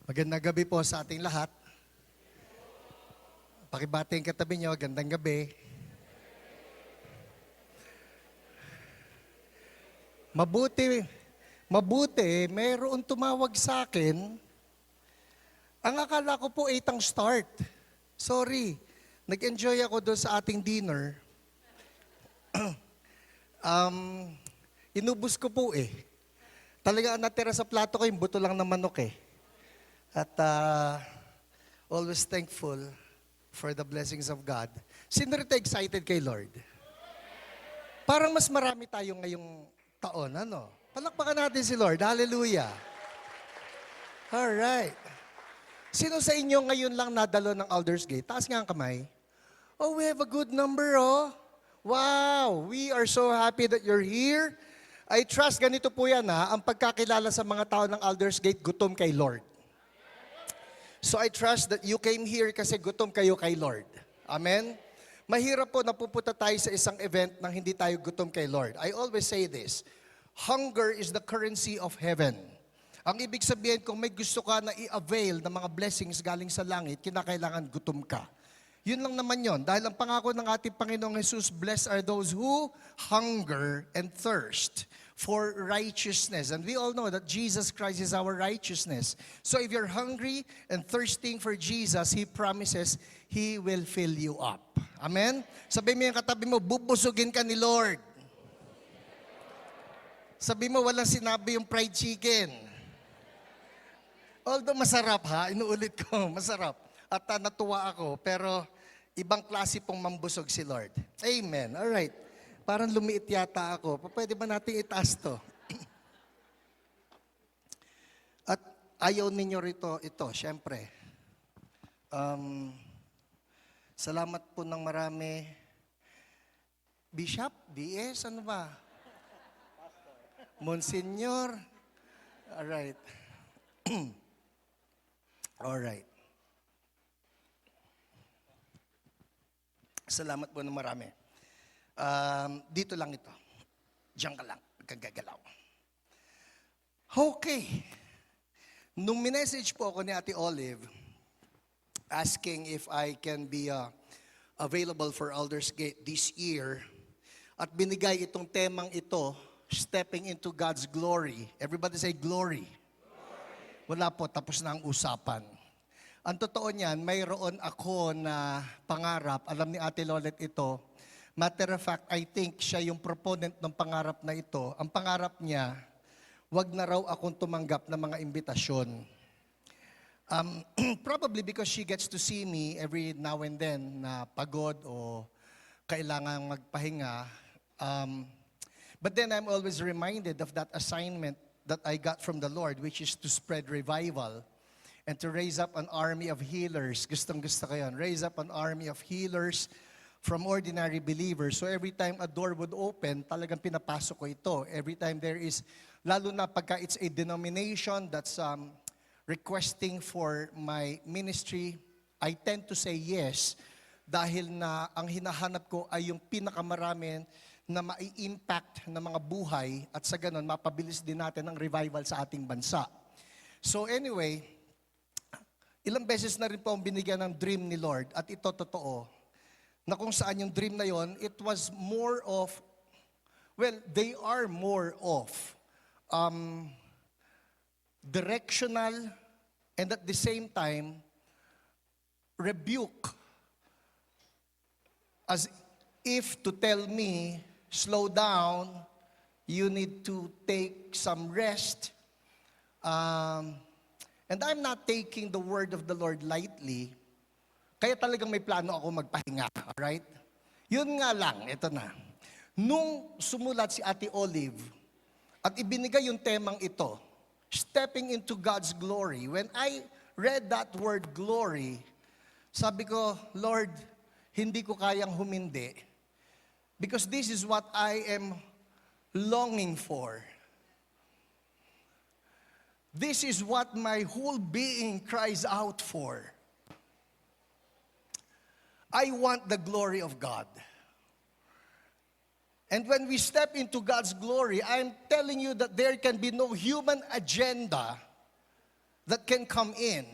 Magandang gabi po sa ating lahat. Pakibati ang katabi nyo, gandang gabi. Mabuti, mayroon tumawag sa akin. Ang akala ko po 8 ang start. Sorry, nag-enjoy ako doon sa ating dinner. Inubos ko po eh. Talaga ang natira sa plato ko, yung buto lang ng manok eh. At always thankful for the blessings of God. Sino rito excited kay Lord? Parang mas marami tayo ngayong taon, ano? Palakpakan natin si Lord. Hallelujah. Alright. Sino sa inyo ngayon lang nadalo ng Aldersgate? Taas nga ang kamay. Oh, we have a good number, oh. Wow, we are so happy that you're here. I trust ganito po yan, ha? Ang pagkakilala sa mga tao ng Aldersgate, gutom kay Lord. So I trust that you came here kasi gutom kayo kay Lord. Amen? Mahirap po napupunta tayo sa isang event nang hindi tayo gutom kay Lord. I always say this, hunger is the currency of heaven. Ang ibig sabihin, kung may gusto ka na i-avail ng mga blessings galing sa langit, kinakailangan gutom ka. Yun lang naman yon. Dahil ang pangako ng ating Panginoong Jesus, blessed are those who hunger and thirst for righteousness. And we all know that Jesus Christ is our righteousness. So if you're hungry and thirsting for Jesus, He promises He will fill you up. Amen? Sabi mo yung katabi mo, bubusugin ka ni Lord. Sabi mo, walang sinabi yung fried chicken. Although masarap ha, inuulit ko, masarap. At natuwa ako, pero ibang klase pong mambusog si Lord. Amen. Alright. Parang lumiit yata ako. Pwede ba natin itaas to? At ayaw ninyo rito, ito, syempre. Salamat po ng marami. Bishop, DS, ano ba? Monsignor. Alright. Alright. Salamat po ng marami. Dito lang ito. Diyan ka lang. Kagagalaw. Okay. Nung minessage po ako ni Ate Olive, asking if I can be available for Aldersgate this year, at binigay itong temang ito, stepping into God's glory. Everybody say glory. Wala po, tapos na ang usapan. Ang totoo niyan, mayroon ako na pangarap, alam ni Ate Lolet ito. Matter of fact, I think siya yung proponent ng pangarap na ito. Ang pangarap niya, wag na raw akong tumanggap ng mga imbitasyon. Probably because she gets to see me every now and then na pagod o kailangan magpahinga. But then I'm always reminded of that assignment that I got from the Lord, which is to spread revival and to raise up an army of healers. Gustong-gusto ko yun. Raise up an army of healers from ordinary believers. So every time a door would open, talagang pinapasok ko ito. Every time there is, lalo na pagka it's a denomination that's requesting for my ministry, I tend to say yes dahil na ang hinahanap ko ay yung pinakamarami na mai-impact ng mga buhay at sa ganun, mapabilis din natin ang revival sa ating bansa. So anyway, ilang beses na rin po ang binigyan ng dream ni Lord at ito totoo, na kung saan yung dream na yon, it was more of, well, they are more of directional and at the same time, rebuke as if to tell me, slow down, you need to take some rest. And I'm not taking the word of the Lord lightly. Kaya talagang may plano ako magpahinga, alright? Yun nga lang, ito na. Nung sumulat si Ate Olive at ibinigay yung temang ito, stepping into God's glory, when I read that word glory, sabi ko, Lord, hindi ko kayang humindi because this is what I am longing for. This is what my whole being cries out for. I want the glory of God. And when we step into God's glory, I'm telling you that there can be no human agenda that can come in.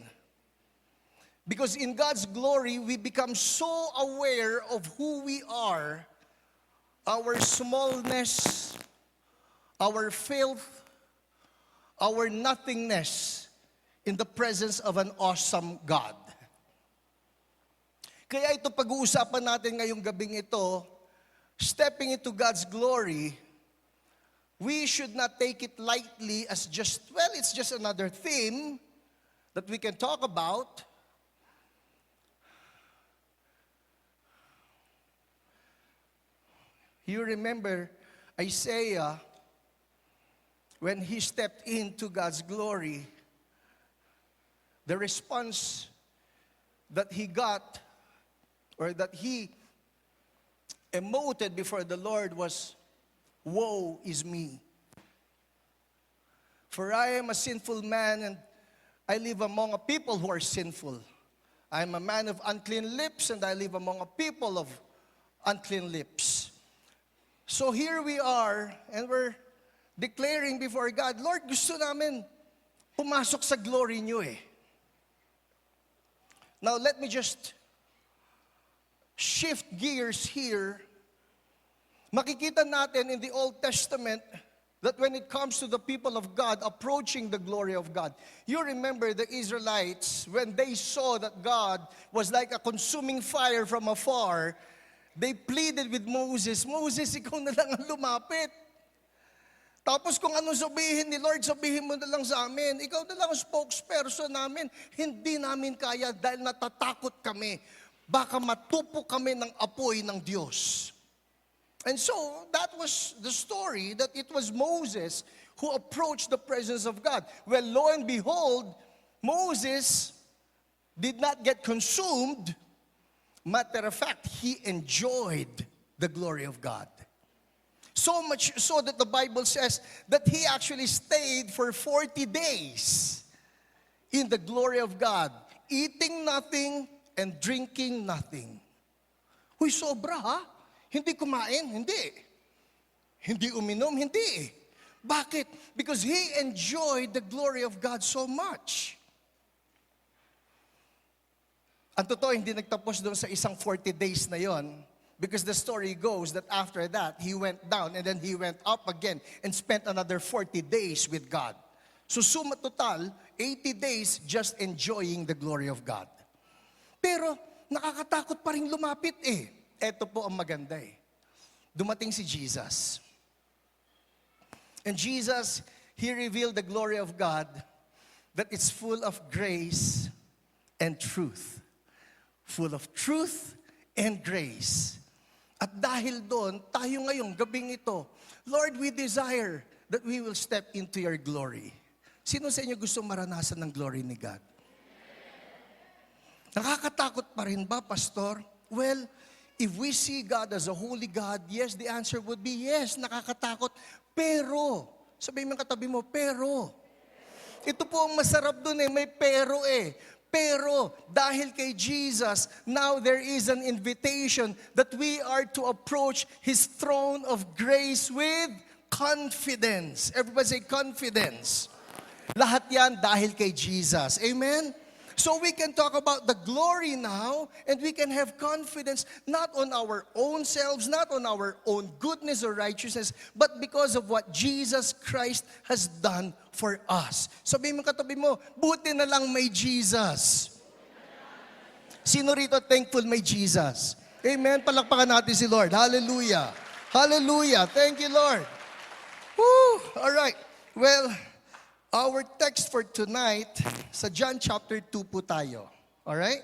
Because in God's glory, we become so aware of who we are, our smallness, our filth, our nothingness in the presence of an awesome God. Kaya ito pag-uusapan natin ngayong gabing ito, stepping into God's glory, we should not take it lightly as just, well, it's just another theme that we can talk about. You remember Isaiah, when he stepped into God's glory, the response that he got, or that he emoted before the Lord was, "Woe is me. For I am a sinful man, and I live among a people who are sinful. I am a man of unclean lips, and I live among a people of unclean lips." So here we are, and we're declaring before God, Lord, gusto namin pumasok sa glory niyo eh. Now let me just shift gears here. Makikita natin in the Old Testament that when it comes to the people of God approaching the glory of God, you remember the Israelites, when they saw that God was like a consuming fire from afar, they pleaded with Moses, "Moses, ikaw na lang ang lumapit. Tapos kung anong sabihin ni Lord, sabihin mo na lang sa amin. Ikaw na lang ang spokesperson namin. Hindi namin kaya dahil natatakot kami. Baka matupo kami ng apoy ng Diyos." And so, that was the story, that it was Moses who approached the presence of God. Well, lo and behold, Moses did not get consumed. Matter of fact, he enjoyed the glory of God. So much so that the Bible says that he actually stayed for 40 days in the glory of God, eating nothing and drinking nothing. Huy, sobra ha? Hindi kumain? Hindi. Hindi uminom? Hindi. Bakit? Because he enjoyed the glory of God so much. Ang totoo, hindi nagtapos doon sa isang 40 days na yon. Because the story goes that after that, he went down and then he went up again and spent another 40 days with God. So suma total, 80 days just enjoying the glory of God. Pero nakakatakot pa rin lumapit eh. Ito po ang maganda eh. Dumating si Jesus. And Jesus, he revealed the glory of God, that it's full of grace and truth. Full of truth and grace. At dahil doon, tayo ngayong gabing ito, Lord, we desire that we will step into your glory. Sino sa inyo gusto maranasan ng glory ni God? Nakakatakot pa rin ba, Pastor? Well, if we see God as a holy God, yes, the answer would be yes, nakakatakot. Pero, sabihin mo katabi mo, pero. Ito po ang masarap dun eh, may pero eh. Pero dahil kay Jesus, now there is an invitation that we are to approach His throne of grace with confidence. Everybody say confidence. Lahat yan dahil kay Jesus. Amen? So we can talk about the glory now, and we can have confidence not on our own selves, not on our own goodness or righteousness, but because of what Jesus Christ has done for us. Sabihin mo katabi mo, buti na lang may Jesus. Sino rito thankful may Jesus? Amen. Palakpakan natin si Lord. Hallelujah. Hallelujah. Thank you, Lord. Woo! All right. Well, our text for tonight, sa John chapter 2 po tayo. Alright?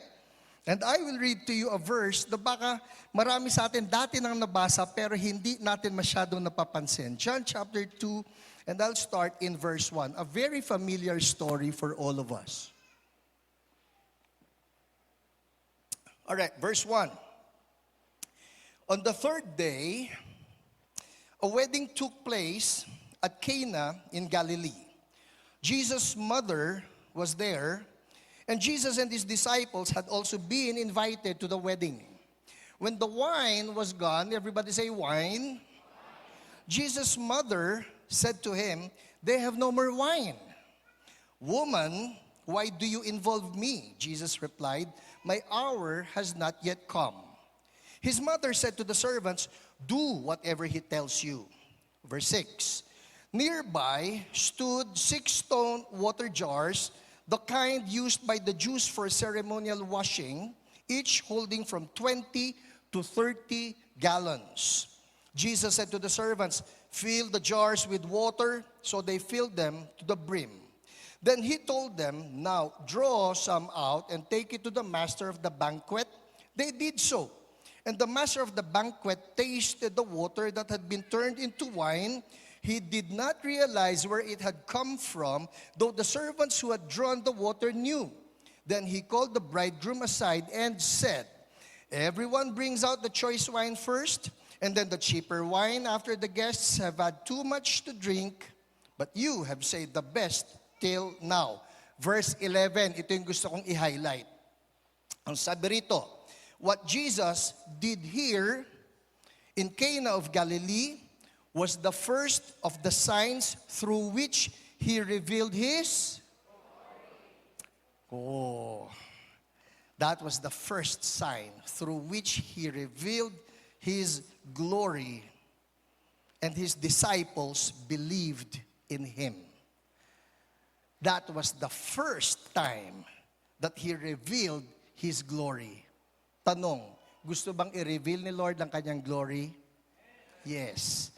And I will read to you a verse na baka marami sa atin dati nang nabasa pero hindi natin masyadong napapansin. John chapter 2, and I'll start in verse 1. A very familiar story for all of us. Alright, verse 1. On the third day, a wedding took place at Cana in Galilee. Jesus' mother was there, and Jesus and his disciples had also been invited to the wedding. When the wine was gone, everybody say wine. Jesus' mother said to him, "They have no more wine." "Woman," Why do you involve me?" Jesus replied, "My hour has not yet come." His mother said to the servants, "Do whatever he tells you." Verse 6. Nearby stood 6 stone water jars, the kind used by the Jews for ceremonial washing, each holding from 20 to 30 gallons. Jesus said to the servants, "Fill the jars with water." So they filled them to the brim. Then he told them, "Now draw some out and take it to the master of the banquet." They did so. And the master of the banquet tasted the water that had been turned into wine. He did not realize where it had come from, though the servants who had drawn the water knew. Then he called the bridegroom aside and said, "Everyone brings out the choice wine first, and then the cheaper wine after the guests have had too much to drink. But you have saved the best till now." Verse 11, ito yung gusto kong i-highlight. Ang sabi rito, what Jesus did here in Cana of Galilee was the first of the signs through which he revealed his... that was the first sign through which he revealed his glory, and his disciples believed in him. That was the first time that he revealed his glory. Tanong, gusto bang i-reveal ni Lord ang kanyang glory? Yes.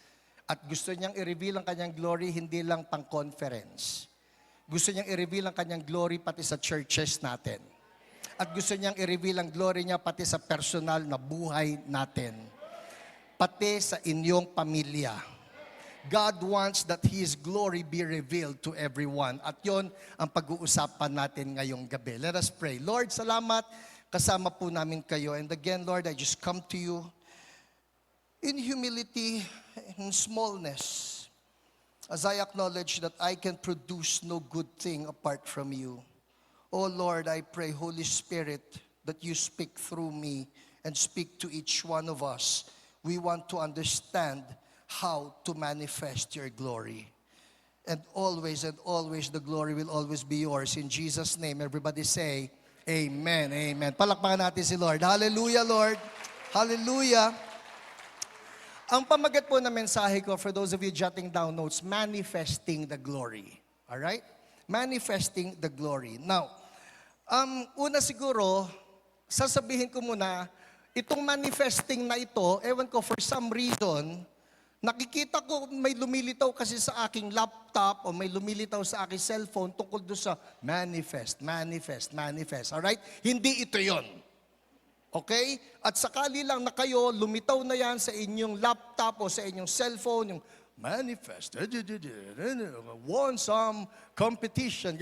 At gusto niyang i-reveal ang kanyang glory hindi lang pang-conference. Gusto niyang i-reveal ang kanyang glory pati sa churches natin. At gusto niyang i-reveal ang glory niya pati sa personal na buhay natin. Pati sa inyong pamilya. God wants that His glory be revealed to everyone. At yon ang pag-uusapan natin ngayong gabi. Let us pray. Lord, salamat. Kasama po namin kayo. And again, Lord, I just come to you in humility, in smallness, as I acknowledge that I can produce no good thing apart from you. Oh Lord, I pray, Holy Spirit, that you speak through me and speak to each one of us. We want to understand how to manifest your glory. And always the glory will always be yours. In Jesus' name, everybody say, Amen, amen. Palakpakan natin si Lord. Hallelujah, Lord. Hallelujah. Ang pamagat po na mensahe ko, for those of you jotting down notes, manifesting the glory. Alright? Manifesting the glory. Now, una siguro, sasabihin ko muna, itong manifesting na ito, ewan ko, for some reason, nakikita ko may lumilitaw kasi sa aking laptop o may lumilitaw sa aking cellphone tungkol doon sa manifest. Alright? Hindi ito yon. Okay? At sakali lang na kayo, lumitaw na yan sa inyong laptop o sa inyong cellphone, yung manifest, won some competition.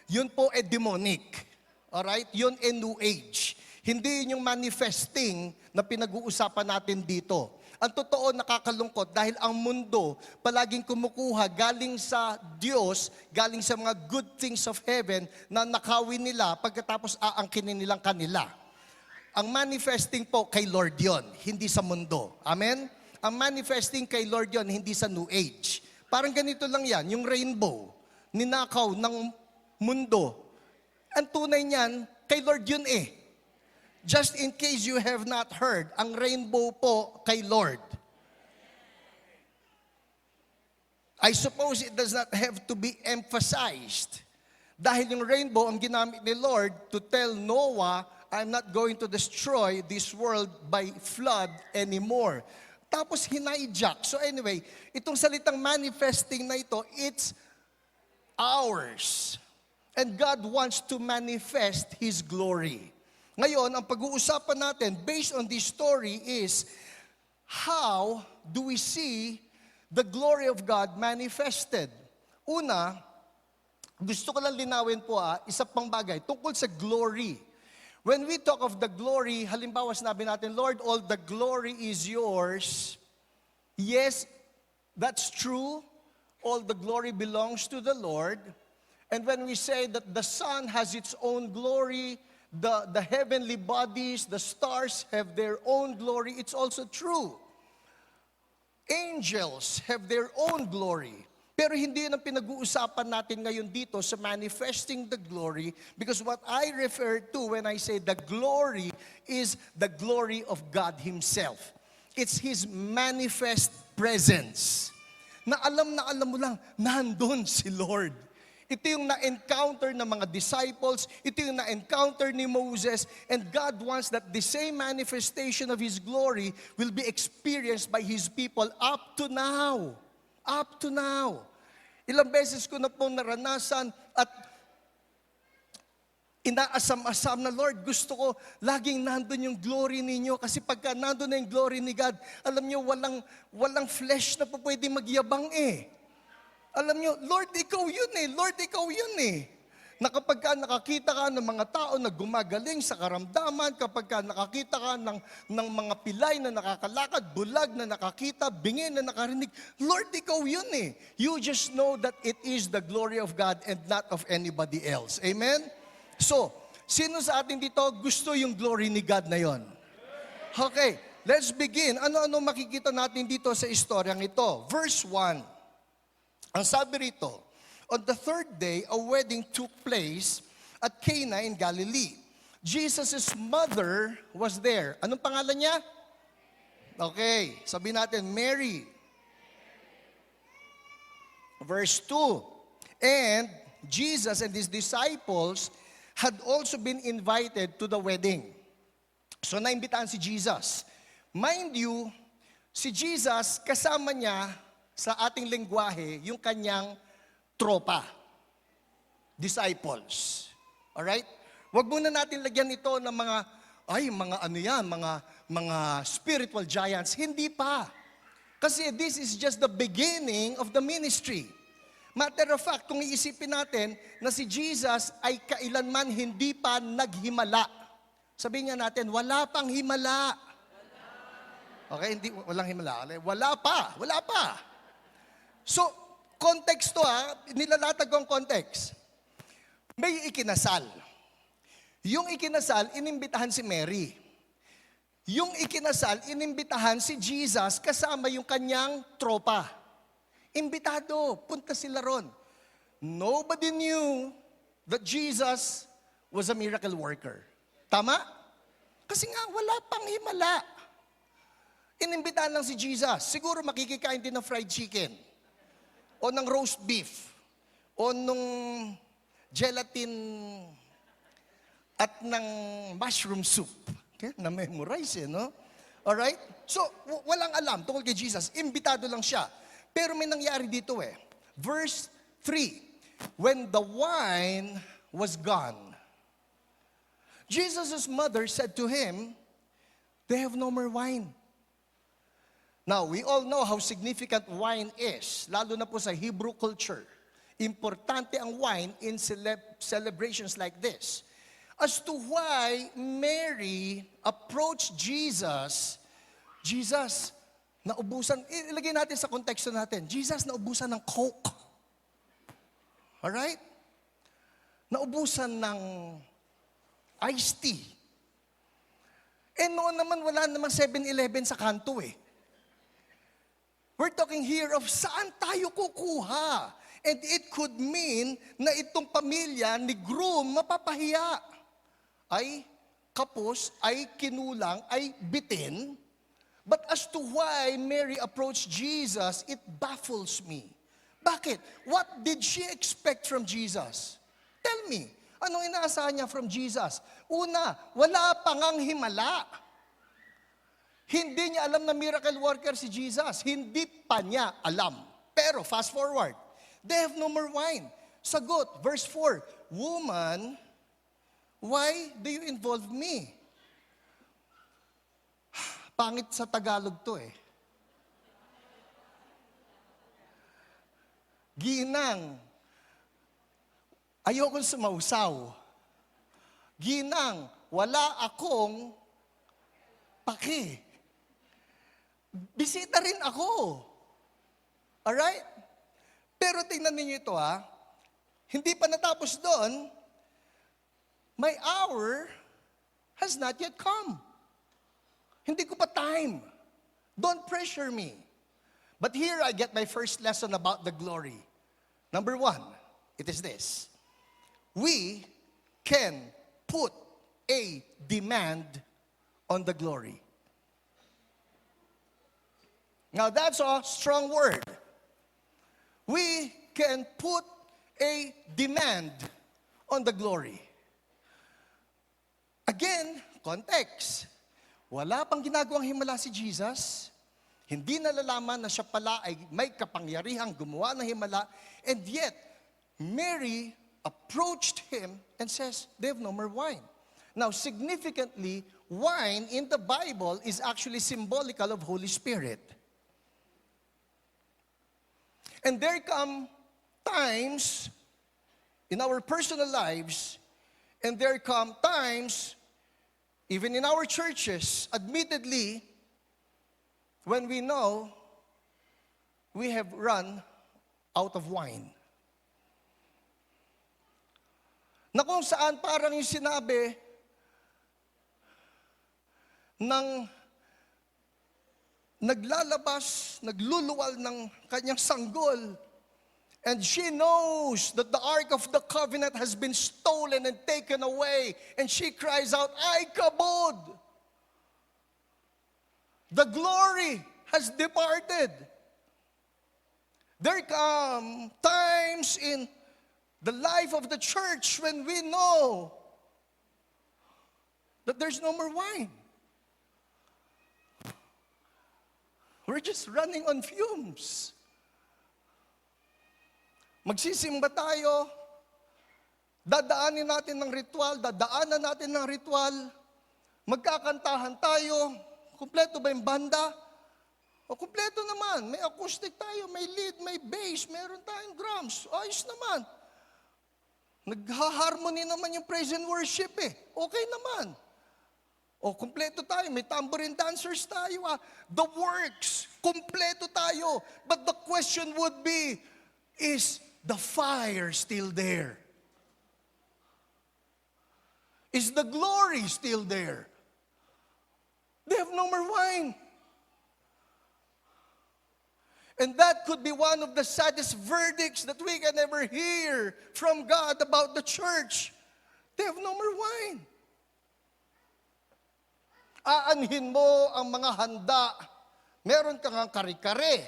Yun po demonic. Alright? Yun New Age. Hindi yun yung manifesting na pinag-uusapan natin dito. Ang totoo, nakakalungkot dahil ang mundo palaging kumukuha galing sa Diyos, galing sa mga good things of heaven na nakawin nila pagkatapos aangkinin nilang kanila. Ang manifesting po kay Lord yon, hindi sa mundo. Amen? Ang manifesting kay Lord yon, hindi sa New Age. Parang ganito lang yan, yung rainbow, ninakaw ng mundo. Ang tunay niyan, kay Lord yun eh. Just in case you have not heard, ang rainbow po kay Lord. I suppose it does not have to be emphasized. Dahil yung rainbow ang ginamit ni Lord to tell Noah, I'm not going to destroy this world by flood anymore. Tapos hinijak. So anyway, itong salitang manifesting na ito, it's ours. And God wants to manifest His glory. Ngayon, ang pag-uusapan natin based on this story is how do we see the glory of God manifested? Una, gusto ko lang linawin po isa pang bagay tungkol sa glory. When we talk of the glory, halimbawa sinabi natin, Lord, all the glory is yours. Yes, that's true. All the glory belongs to the Lord. And when we say that the sun has its own glory, the heavenly bodies, the stars have their own glory, it's also true. Angels have their own glory. Pero hindi yun ang pinag-uusapan natin ngayon dito sa manifesting the glory, because what I refer to when I say the glory is the glory of God Himself. It's His manifest presence. Na alam mo lang, nandun si Lord. Ito yung na-encounter ng mga disciples, ito yung na-encounter ni Moses, and God wants that the same manifestation of His glory will be experienced by His people up to now. Up to now. Ilang beses ko na pong naranasan at inaasam-asam na, Lord, gusto ko laging nandun yung glory ninyo. Kasi pagka nandun na yung glory ni God, alam nyo, walang flesh na po pwede magyabang eh. Alam nyo, Lord, ikaw yun eh. Lord, ikaw yun eh. Na kapag ka nakakita ka ng mga tao na gumagaling sa karamdaman, kapag ka nakakita ka ng mga pilay na nakakalakad, bulag na nakakita, bingin na nakarinig, Lord, ikaw yun eh. You just know that it is the glory of God and not of anybody else. Amen? So, sino sa atin dito gusto yung glory ni God na yon? Okay, let's begin. Ano-ano makikita natin dito sa istoryang ito? Verse 1. Ang sabi rito, on the third day, a wedding took place at Cana in Galilee. Jesus' mother was there. Anong pangalan niya? Okay, sabihin natin, Mary. Verse 2. And Jesus and His disciples had also been invited to the wedding. So naimbitahan si Jesus. Mind you, si Jesus kasama niya sa ating lengguwahe yung kanyang tropa, disciples. Alright? Huwag muna natin lagyan ito ng mga spiritual giants. Hindi pa. Kasi this is just the beginning of the ministry. Matter of fact, kung iisipin natin na si Jesus ay kailanman hindi pa naghimala. Sabihin nga natin, wala pang himala. Okay, hindi, walang himala. Wala pa. So, context to nilalatag ko ang context. May ikinasal. Yung ikinasal, inimbitahan si Mary. Yung ikinasal, inimbitahan si Jesus kasama yung kanyang tropa. Imbitado, punta sila ron. Nobody knew that Jesus was a miracle worker. Tama? Kasi nga, wala pang himala. Inimbitahan lang si Jesus. Siguro makikikain din ng fried chicken. O ng roast beef, o nung gelatin at ng mushroom soup. Okay? Na-memorize no? Alright? So, walang alam tungkol kay Jesus. Imbitado lang siya. Pero may nangyari dito Verse 3, when the wine was gone, Jesus' mother said to Him, they have no more wine. Now, we all know how significant wine is, lalo na po sa Hebrew culture. Importante ang wine in celebrations like this. As to why Mary approached Jesus, naubusan, ilagay natin sa konteksto natin, Jesus naubusan ng Coke. Alright? Naubusan ng iced tea. Noon naman, wala naman 7-Eleven sa kanto We're talking here of saan tayo kukuha. And it could mean na itong pamilya ni groom mapapahiya. Ay kapos, ay kinulang, ay bitin. But as to why Mary approached Jesus, it baffles me. Bakit? What did she expect from Jesus? Tell me, anong inaasahan niya from Jesus? Una, wala pang ang himala. Hindi niya alam na miracle worker si Jesus. Hindi pa niya alam. Pero fast forward, they have no more wine. Sagot, verse 4, woman, why do you involve me? Pangit sa Tagalog to Ginang, ayokong sumausaw. Ginang, wala akong paki. Bisita rin ako. Alright? Pero tingnan ninyo ito Hindi pa natapos doon. My hour has not yet come. Hindi ko pa time. Don't pressure me. But here I get my first lesson about the glory. Number one, it is this. We can put a demand on the glory. Now that's a strong word. We can put a demand on the glory. Again, context. Wala pang ginagawang himala si Jesus. Hindi nalalaman na siya pala ay may kapangyarihang gumawa ng himala. And yet, Mary approached him and says, they have no more wine. Now, significantly, wine in the Bible is actually symbolical of Holy Spirit. And there come times in our personal lives, and there come times, even in our churches, admittedly, when we know we have run out of wine. Na kung saan parang yung sinabi ng naglalabas, nagluluwal ng kanyang sanggol, and she knows that the Ark of the Covenant has been stolen and taken away, and she cries out, "Ay kabod! The glory has departed." There come times in the life of the church when we know that there's no more wine. We're just running on fumes. Magsisimba tayo, dadaanan natin ng ritual, magkakantahan tayo, kumpleto ba yung banda? O kumpleto naman, may acoustic tayo, may lead, may bass, meron tayong drums, ayos naman. Nagha-harmony naman yung praise and worship okay naman. O kumpleto tayo, may tambourine dancers tayo The works, kumpleto tayo. But the question would be, is the fire still there? Is the glory still there? They have no more wine. And that could be one of the saddest verdicts that we can ever hear from God about the church. They have no more wine. Aanhin mo ang mga handa. Meron kang ang kare-kare.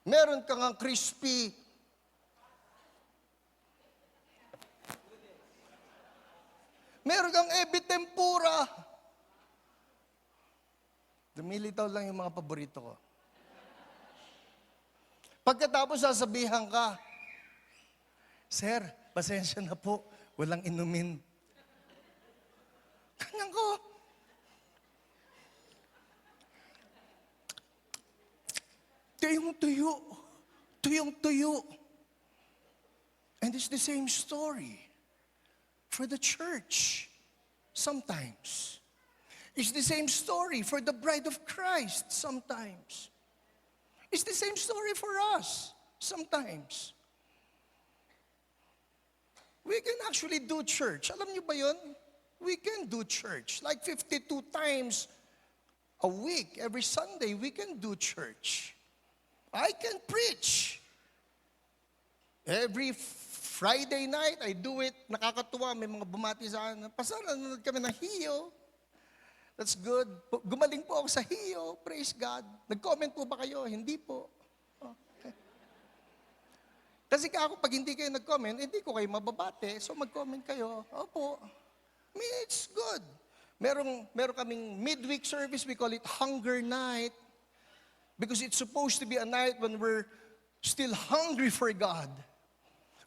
Meron kang ang crispy. Meron kang ebi tempura. Dumilitaw lang yung mga paborito ko. Pagkatapos sasabihan ka, "Sir, pasensya na po, walang inumin." Kanyang ko. Tuyong-tuyo. Tuyong-tuyo. And it's the same story for the church sometimes. It's the same story for the bride of Christ sometimes. It's the same story for us sometimes. We can actually do church. Alam niyo ba yun? We can do church. Like 52 times a week, every Sunday, we can do church. I can preach. Every Friday night, I do it. Nakakatuwa, may mga bumati sa akin. "Pastor, nanonood kami ng Hiyo." That's good. Gumaling po ako sa Hiyo. Praise God. Nag-comment po ba kayo? Hindi po. Okay. Kasi ako, pag hindi kayo nag-comment, hindi ko kayo mababate. So mag-comment kayo. Opo. I mean, it's good. Meron kaming midweek service. We call it Hunger Night. Because it's supposed to be a night when we're still hungry for God.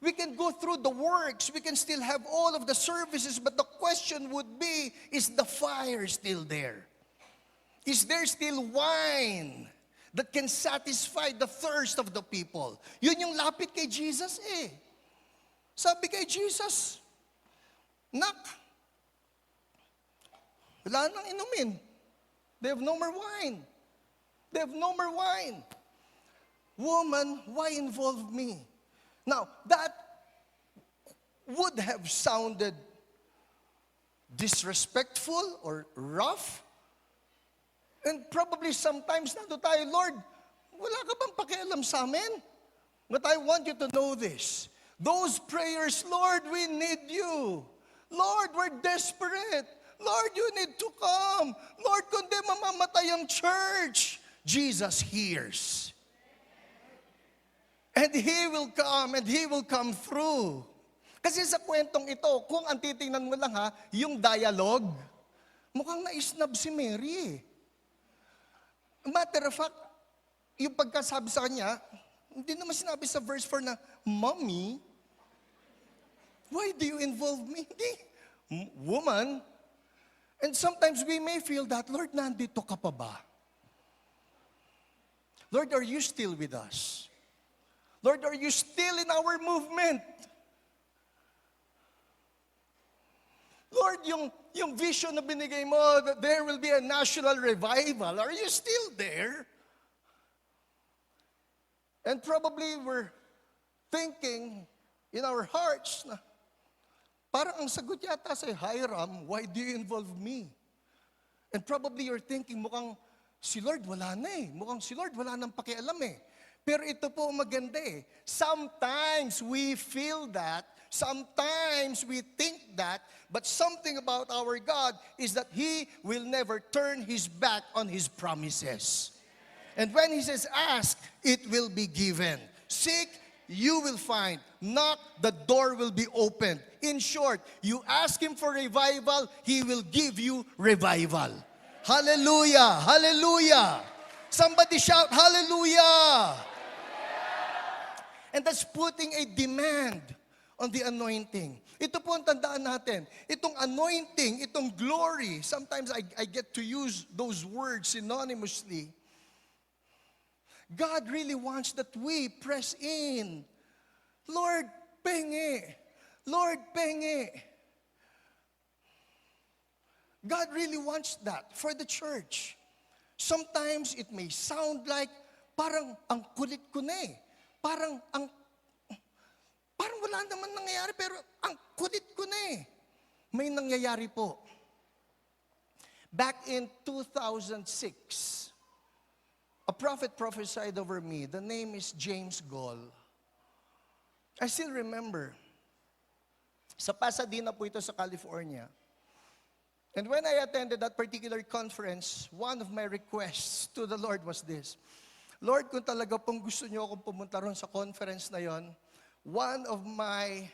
We can go through the works. We can still have all of the services. But the question would be, is the fire still there? Is there still wine that can satisfy the thirst of the people? Yun yung lapit kay Jesus Sabi kay Jesus, "Nak, wala nang inumin. They have no more wine. They have no more wine. Woman, why involve me?" Now, that would have sounded disrespectful or rough. And probably sometimes nandun tayo, "Lord, Wala ka bang pakialam sa amin? But I want you to know this. Those prayers, Lord, we need you. Lord, we're desperate. Lord, you need to come. Lord, kundi mamamatay ang church. Jesus hears. And He will come and He will come through. Kasi sa kwentong ito, kung ang titingnan mo lang yung dialogue, mukhang naisnab si Mary. Matter of fact, yung pagkasabi sa kanya, hindi naman sinabi sa verse 4 na, Mommy, why do you involve me? Hindi. Woman. And sometimes we may feel that, Lord, nandito ka pa ba? Lord, are you still with us? Lord, are you still in our movement? Lord, yung vision na binigay mo, that there will be a national revival, are you still there? And probably we're thinking in our hearts na parang ang sagot yata sa Hiram, why do you involve me? And probably you're thinking, mukhang si Lord wala na eh. Mukhang si Lord wala nang pakialam eh. Pero ito po maganda eh. Sometimes we feel that, sometimes we think that, but something about our God is that He will never turn His back on His promises. And when He says, ask, it will be given. Seek, you will find. Knock, the door will be opened. In short, you ask Him for revival, He will give you revival. Hallelujah! Hallelujah! Somebody shout, hallelujah! And that's putting a demand on the anointing. Ito po ang tandaan natin. Itong anointing, itong glory, sometimes I get to use those words synonymously. God really wants that we press in. Lord, pengi. Lord, pengi. God really wants that for the church. Sometimes it may sound like parang ang kulit ko na eh. Parang wala naman nangyayari pero ang kulit ko na eh. May nangyayari po. Back in 2006, a prophet prophesied over me. The name is James Goll. I still remember. Sa Pasadena po ito sa California. And when I attended that particular conference, one of my requests to the Lord was this. Lord, kung talaga pong gusto niyo akong pumunta ron sa conference na yon, one of my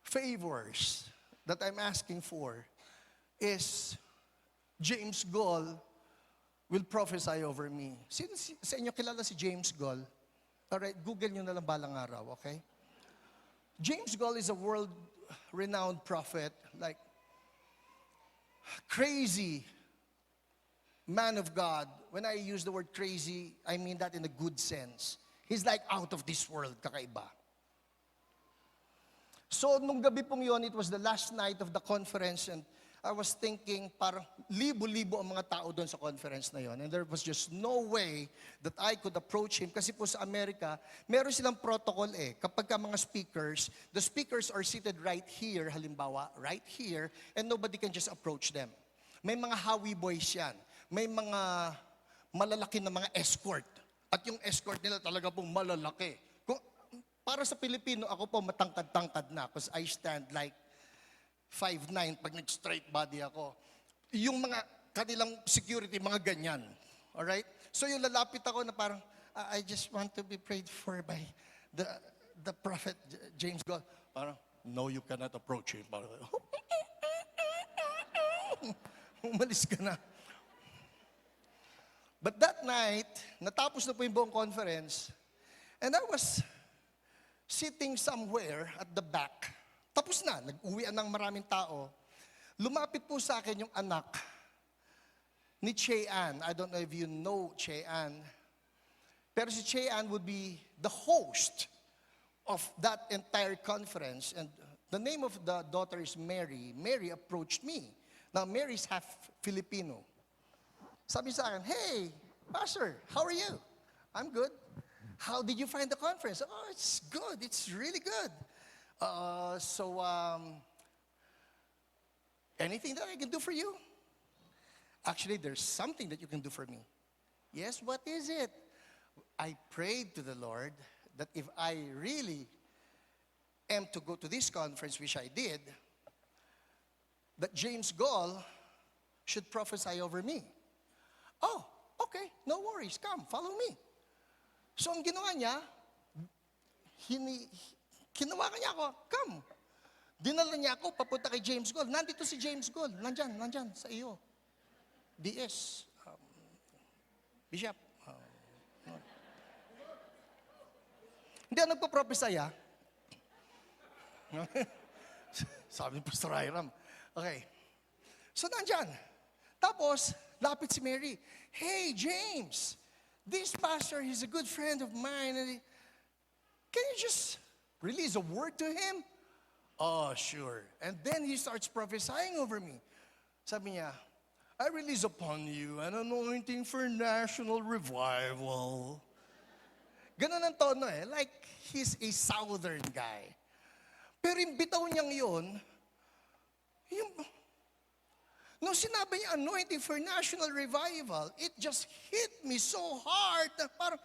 favors that I'm asking for is James Goll will prophesy over me. Sino sa inyo kilala si James Goll? Alright, Google nyo na lang balang araw, okay? James Goll is a world-renowned prophet, like crazy man of God. When I use the word crazy, I mean that in a good sense. He's like out of this world, kakaiba. So, nung gabi pong yon, it was the last night of the conference and I was thinking, parang libo-libo ang mga tao doon sa conference na yon. And there was just no way that I could approach him. Kasi po sa Amerika, meron silang protocol eh. Kapag ka mga speakers, the speakers are seated right here, halimbawa, right here, and nobody can just approach them. May mga Howie boys yan. May mga malalaki na mga escort. At yung escort nila talaga pong malalaki. Para sa Pilipino, ako po matangkad-tangkad na because I stand like 5'9" pag nag-straight body ako. Yung mga kanilang security, mga ganyan. Alright? So yung lalapit ako na parang, I just want to be prayed for by the prophet James Goll. Parang, no, you cannot approach him. Parang, umalis ka na. But that night, natapos na po yung buong conference, and I was sitting somewhere at the back. Tapos na, nag-uwian ng maraming tao. Lumapit po sa akin yung anak ni Che Ann. I don't know if you know Che Ann. Pero si Che Ann would be the host of that entire conference. And the name of the daughter is Mary. Mary approached me. Now, Mary is half Filipino. Sabi sa akin, hey, Pastor, how are you? I'm good. How did you find the conference? Oh, it's good. It's really good. Anything that I can do for you? Actually, there's something that you can do for me. Yes, what is it? I prayed to the Lord that if I really am to go to this conference, which I did, that James Gall should prophesy over me. Oh, okay, no worries, come, follow me. So ang ginawa niya, kinawakan niya ako, come. Dinala niya ako, papunta kay James Gall. Nandito si James Gall, nandyan, sa iyo. DS, Bishop. Hindi ako nagpo-prophesy, ha? Sabi ni Pastor Hiram. Okay. So, nandyan. Tapos, lapit si Mary. Hey, James, this pastor, he's a good friend of mine. And can you just release a word to him? Oh, sure. And then he starts prophesying over me. Sabi niya, I release upon you an anointing for national revival. Ganun ang tono eh. Like, he's a southern guy. Pero yung bitaw niyang yun, nung sinabi niya anointing for national revival, it just hit me so hard na parang,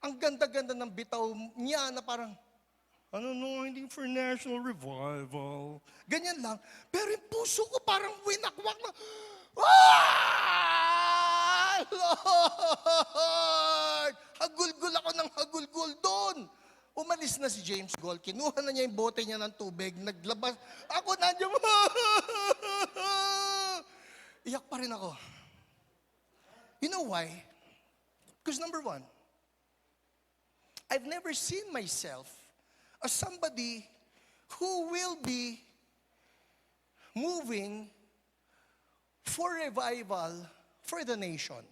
ang ganda-ganda ng bitaw niya na parang, anointing for national revival. Ganyan lang. Pero yung puso ko parang winakwak na, Lord! Hagulgul ako ng hagulgul doon. Umalis na si James Gall. Kinuha na niya yung bote niya ng tubig. Naglabas. Ako nandiyan. Iyak pa rin ako. You know why? Because number one, I've never seen myself as somebody who will be moving for revival for the nation.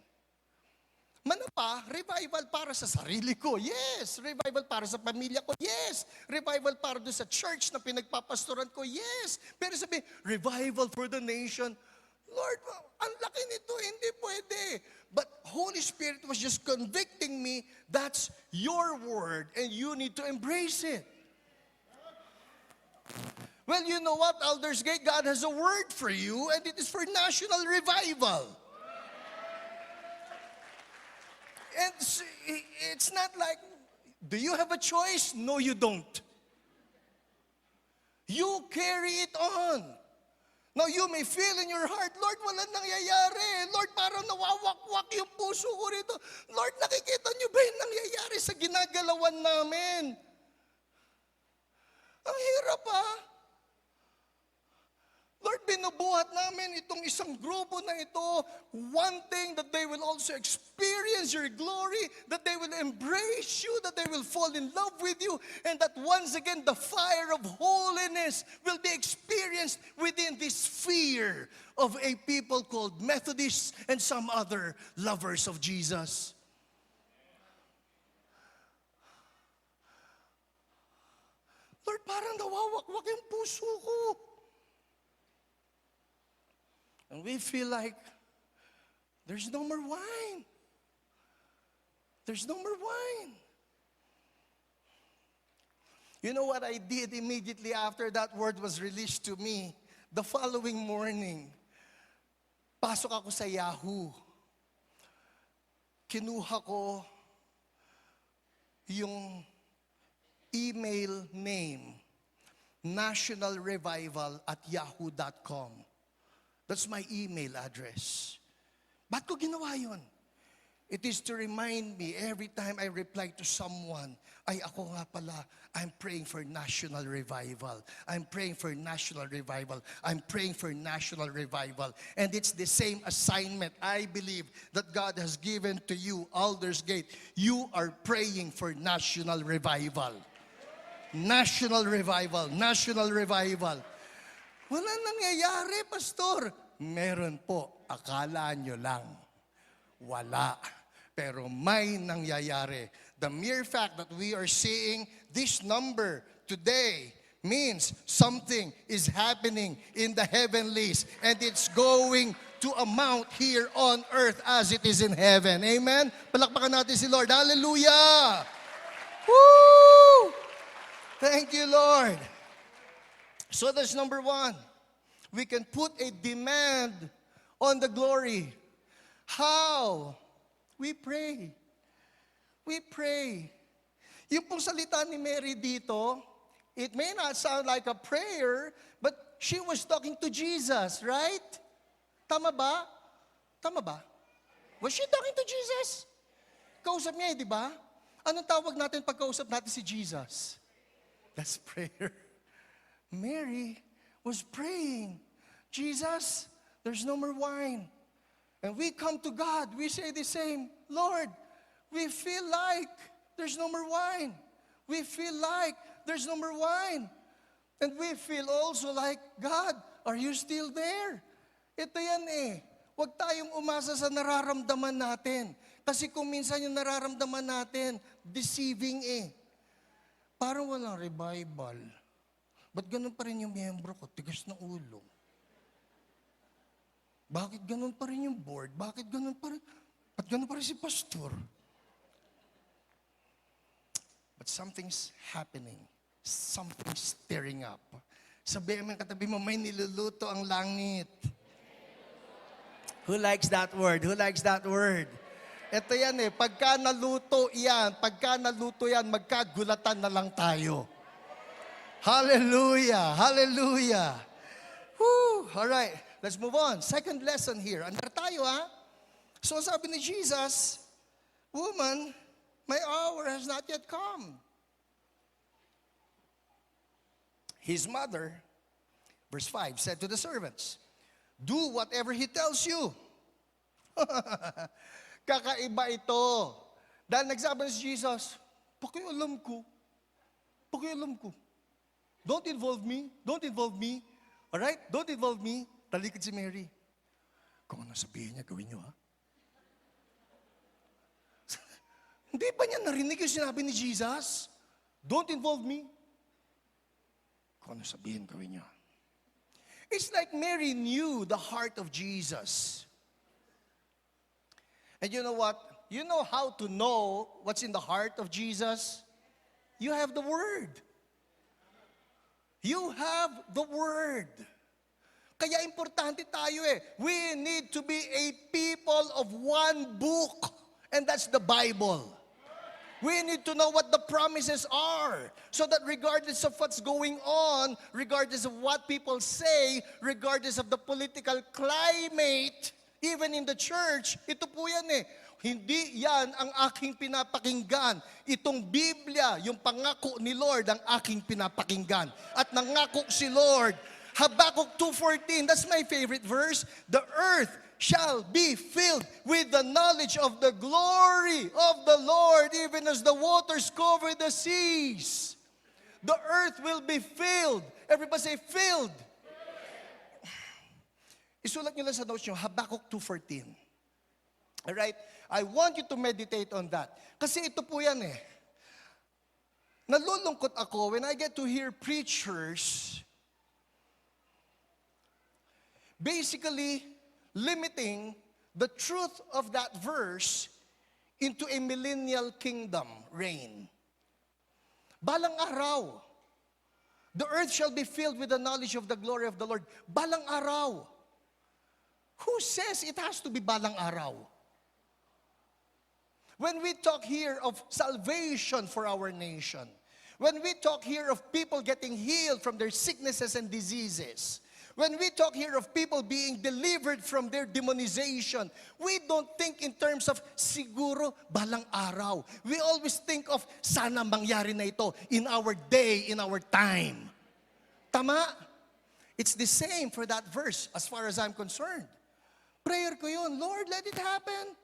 Manapa, revival para sa sarili ko. Yes. Revival para sa pamilya ko. Yes. Revival para doon sa church na pinagpapastoran ko. Yes. Pero sabi, revival for the nation. Lord, ang laki nito, hindi pwede. But Holy Spirit was just convicting me, that's your word and you need to embrace it. Well, you know what, Aldersgate, God has a word for you and it is for national revival. And it's not like, do you have a choice? No, you don't. You carry it on. Now, you may feel in your heart, Lord, walang nangyayari. Lord, parang nawawakwak yung puso ko rito. Lord, nakikita niyo ba yung nangyayari sa ginagalawan namin? Ang hirap, ha? Lord, binubuhat namin itong isang grupo na ito, wanting that they will also experience your glory, that they will embrace you, that they will fall in love with you, and that once again the fire of holiness will be experienced within this sphere of a people called Methodists and some other lovers of Jesus. Lord, parang nawawakwak yung puso ko. And we feel like there's no more wine. There's no more wine. You know what I did immediately after that word was released to me? The following morning, pasok ako sa Yahoo. Kinuha ko yung email name, nationalrevival@yahoo.com. That's my email address. Ba't ko ginawa yun? It is to remind me every time I reply to someone, ay ako nga pala, I'm praying for national revival. I'm praying for national revival. I'm praying for national revival. And it's the same assignment I believe that God has given to you, Aldersgate. You are praying for national revival. National revival. National revival. Wala nangyayari, Pastor. Meron po. Akala nyo lang. Wala. Pero may nangyayari. The mere fact that we are seeing this number today means something is happening in the heavenlies. And it's going to amount here on earth as it is in heaven. Amen? Palakpakan natin si Lord. Hallelujah! Woo! Thank you, Lord. So that's number one. We can put a demand on the glory. How? We pray. We pray. Yung pong salita ni Mary dito, it may not sound like a prayer, but she was talking to Jesus, right? Tama ba? Tama ba? Was she talking to Jesus? Kausap niya di ba? Anong tawag natin pag kausap natin si Jesus? That's prayer. Mary was praying, Jesus, there's no more wine. And we come to God, we say the same, Lord, we feel like there's no more wine. We feel like there's no more wine. And we feel also like, God, are you still there? Ito yan Huwag tayong umasa sa nararamdaman natin. Kasi kung minsan yung nararamdaman natin, deceiving Parang walang revival. Ba't ganun pa rin yung miyembro ko? Tigas ng ulo. Bakit ganun pa rin yung board? Bakit ganun pa rin? Ba't ganun pa rin si pastor? But something's happening. Something's stirring up. Sabihin mo yung katabi mo, may niluluto ang langit. Who likes that word? Who likes that word? Ito yan pagka naluto yan, magkagulatan na lang tayo. Hallelujah! Hallelujah! Woo! All right, let's move on. Second lesson here. Andar tayo So sabi ni Jesus, woman, my hour has not yet come. His mother, verse 5, said to the servants, do whatever he tells you. Kakaiba ito. Dahil nagsabi si Jesus, pakialam ko. Don't involve me. Alright? Don't involve me. Talikod si Mary. Kung ano sabihin niya, gawin niyo Hindi ba niya narinig yung sinabi ni Jesus? Don't involve me. Kung ano sabihin, gawin niyo. It's like Mary knew the heart of Jesus. And you know what? You know how to know what's in the heart of Jesus? You have the Word. You have the Word. Kaya importante tayo We need to be a people of one book. And that's the Bible. We need to know what the promises are so that regardless of what's going on, regardless of what people say, regardless of the political climate, even in the church, ito po yan Hindi yan ang aking pinapakinggan. Itong Biblia, yung pangako ni Lord, ang aking pinapakinggan. At nangako si Lord. Habakkuk 2:14, that's my favorite verse. The earth shall be filled with the knowledge of the glory of the Lord, even as the waters cover the seas. The earth will be filled. Everybody say, filled. Isulat nyo lang sa notes nyo, Habakkuk 2:14. Alright? I want you to meditate on that. Kasi ito po yan Nalulungkot ako when I get to hear preachers basically limiting the truth of that verse into a millennial kingdom reign. Balang araw, the earth shall be filled with the knowledge of the glory of the Lord. Balang araw. Who says it has to be balang araw? When we talk here of salvation for our nation, when we talk here of people getting healed from their sicknesses and diseases, when we talk here of people being delivered from their demonization, we don't think in terms of siguro balang araw. We always think of sana mangyari na ito in our day, in our time. Tama? It's the same for that verse as far as I'm concerned. Prayer ko yun, Lord, let it happen.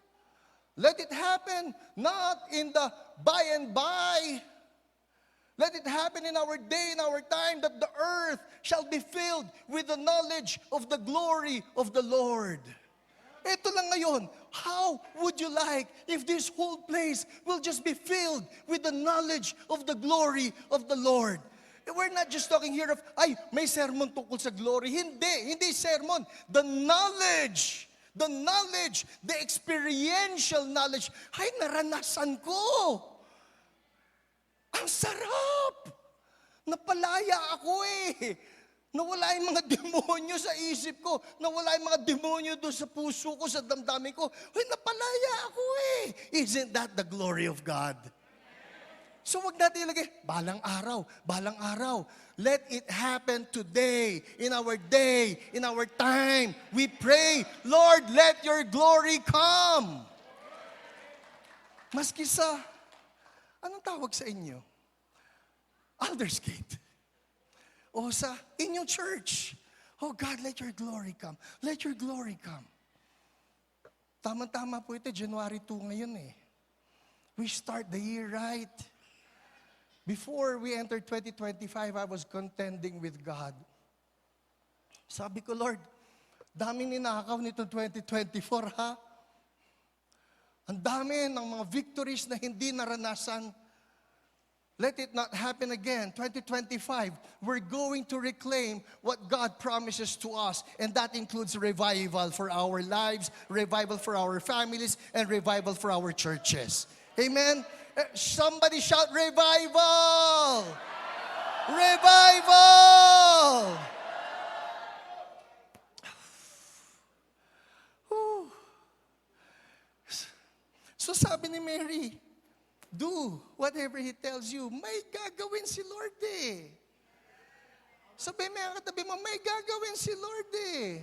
Let it happen, not in the by and by. Let it happen in our day, in our time, that the earth shall be filled with the knowledge of the glory of the Lord. Ito lang ngayon, how would you like if this whole place will just be filled with the knowledge of the glory of the Lord? We're not just talking here of, may sermon tungkol sa glory. Hindi sermon. The knowledge, the experiential knowledge, naranasan ko. Ang sarap! Napalaya ako Nawala yung mga demonyo sa isip ko. Nawala yung mga demonyo doon sa puso ko, sa damdamin ko. Uy, napalaya ako eh. Isn't that the glory of God? So wag natin ilagay, balang araw, balang araw. Let it happen today, in our day, in our time. We pray, Lord, let your glory come. Maski sa, anong tawag sa inyo? Aldersgate. O sa inyong church. Oh God, let your glory come. Let your glory come. Tama-tama po ito, January 2 ngayon eh. We start the year right. Before we entered 2025, I was contending with God. Sabi ko, Lord, dami ninakaw nito 2024 ha. Ang dami ng mga victories na hindi naranasan. Let it not happen again. 2025, we're going to reclaim what God promises to us. And that includes revival for our lives, revival for our families, and revival for our churches. Amen? Somebody shout, revival! Revival! Whew. So sabi ni Mary, do whatever He tells you. May gagawin si Lord eh. Sabi mo yung katabi mo, may gagawin si Lord eh.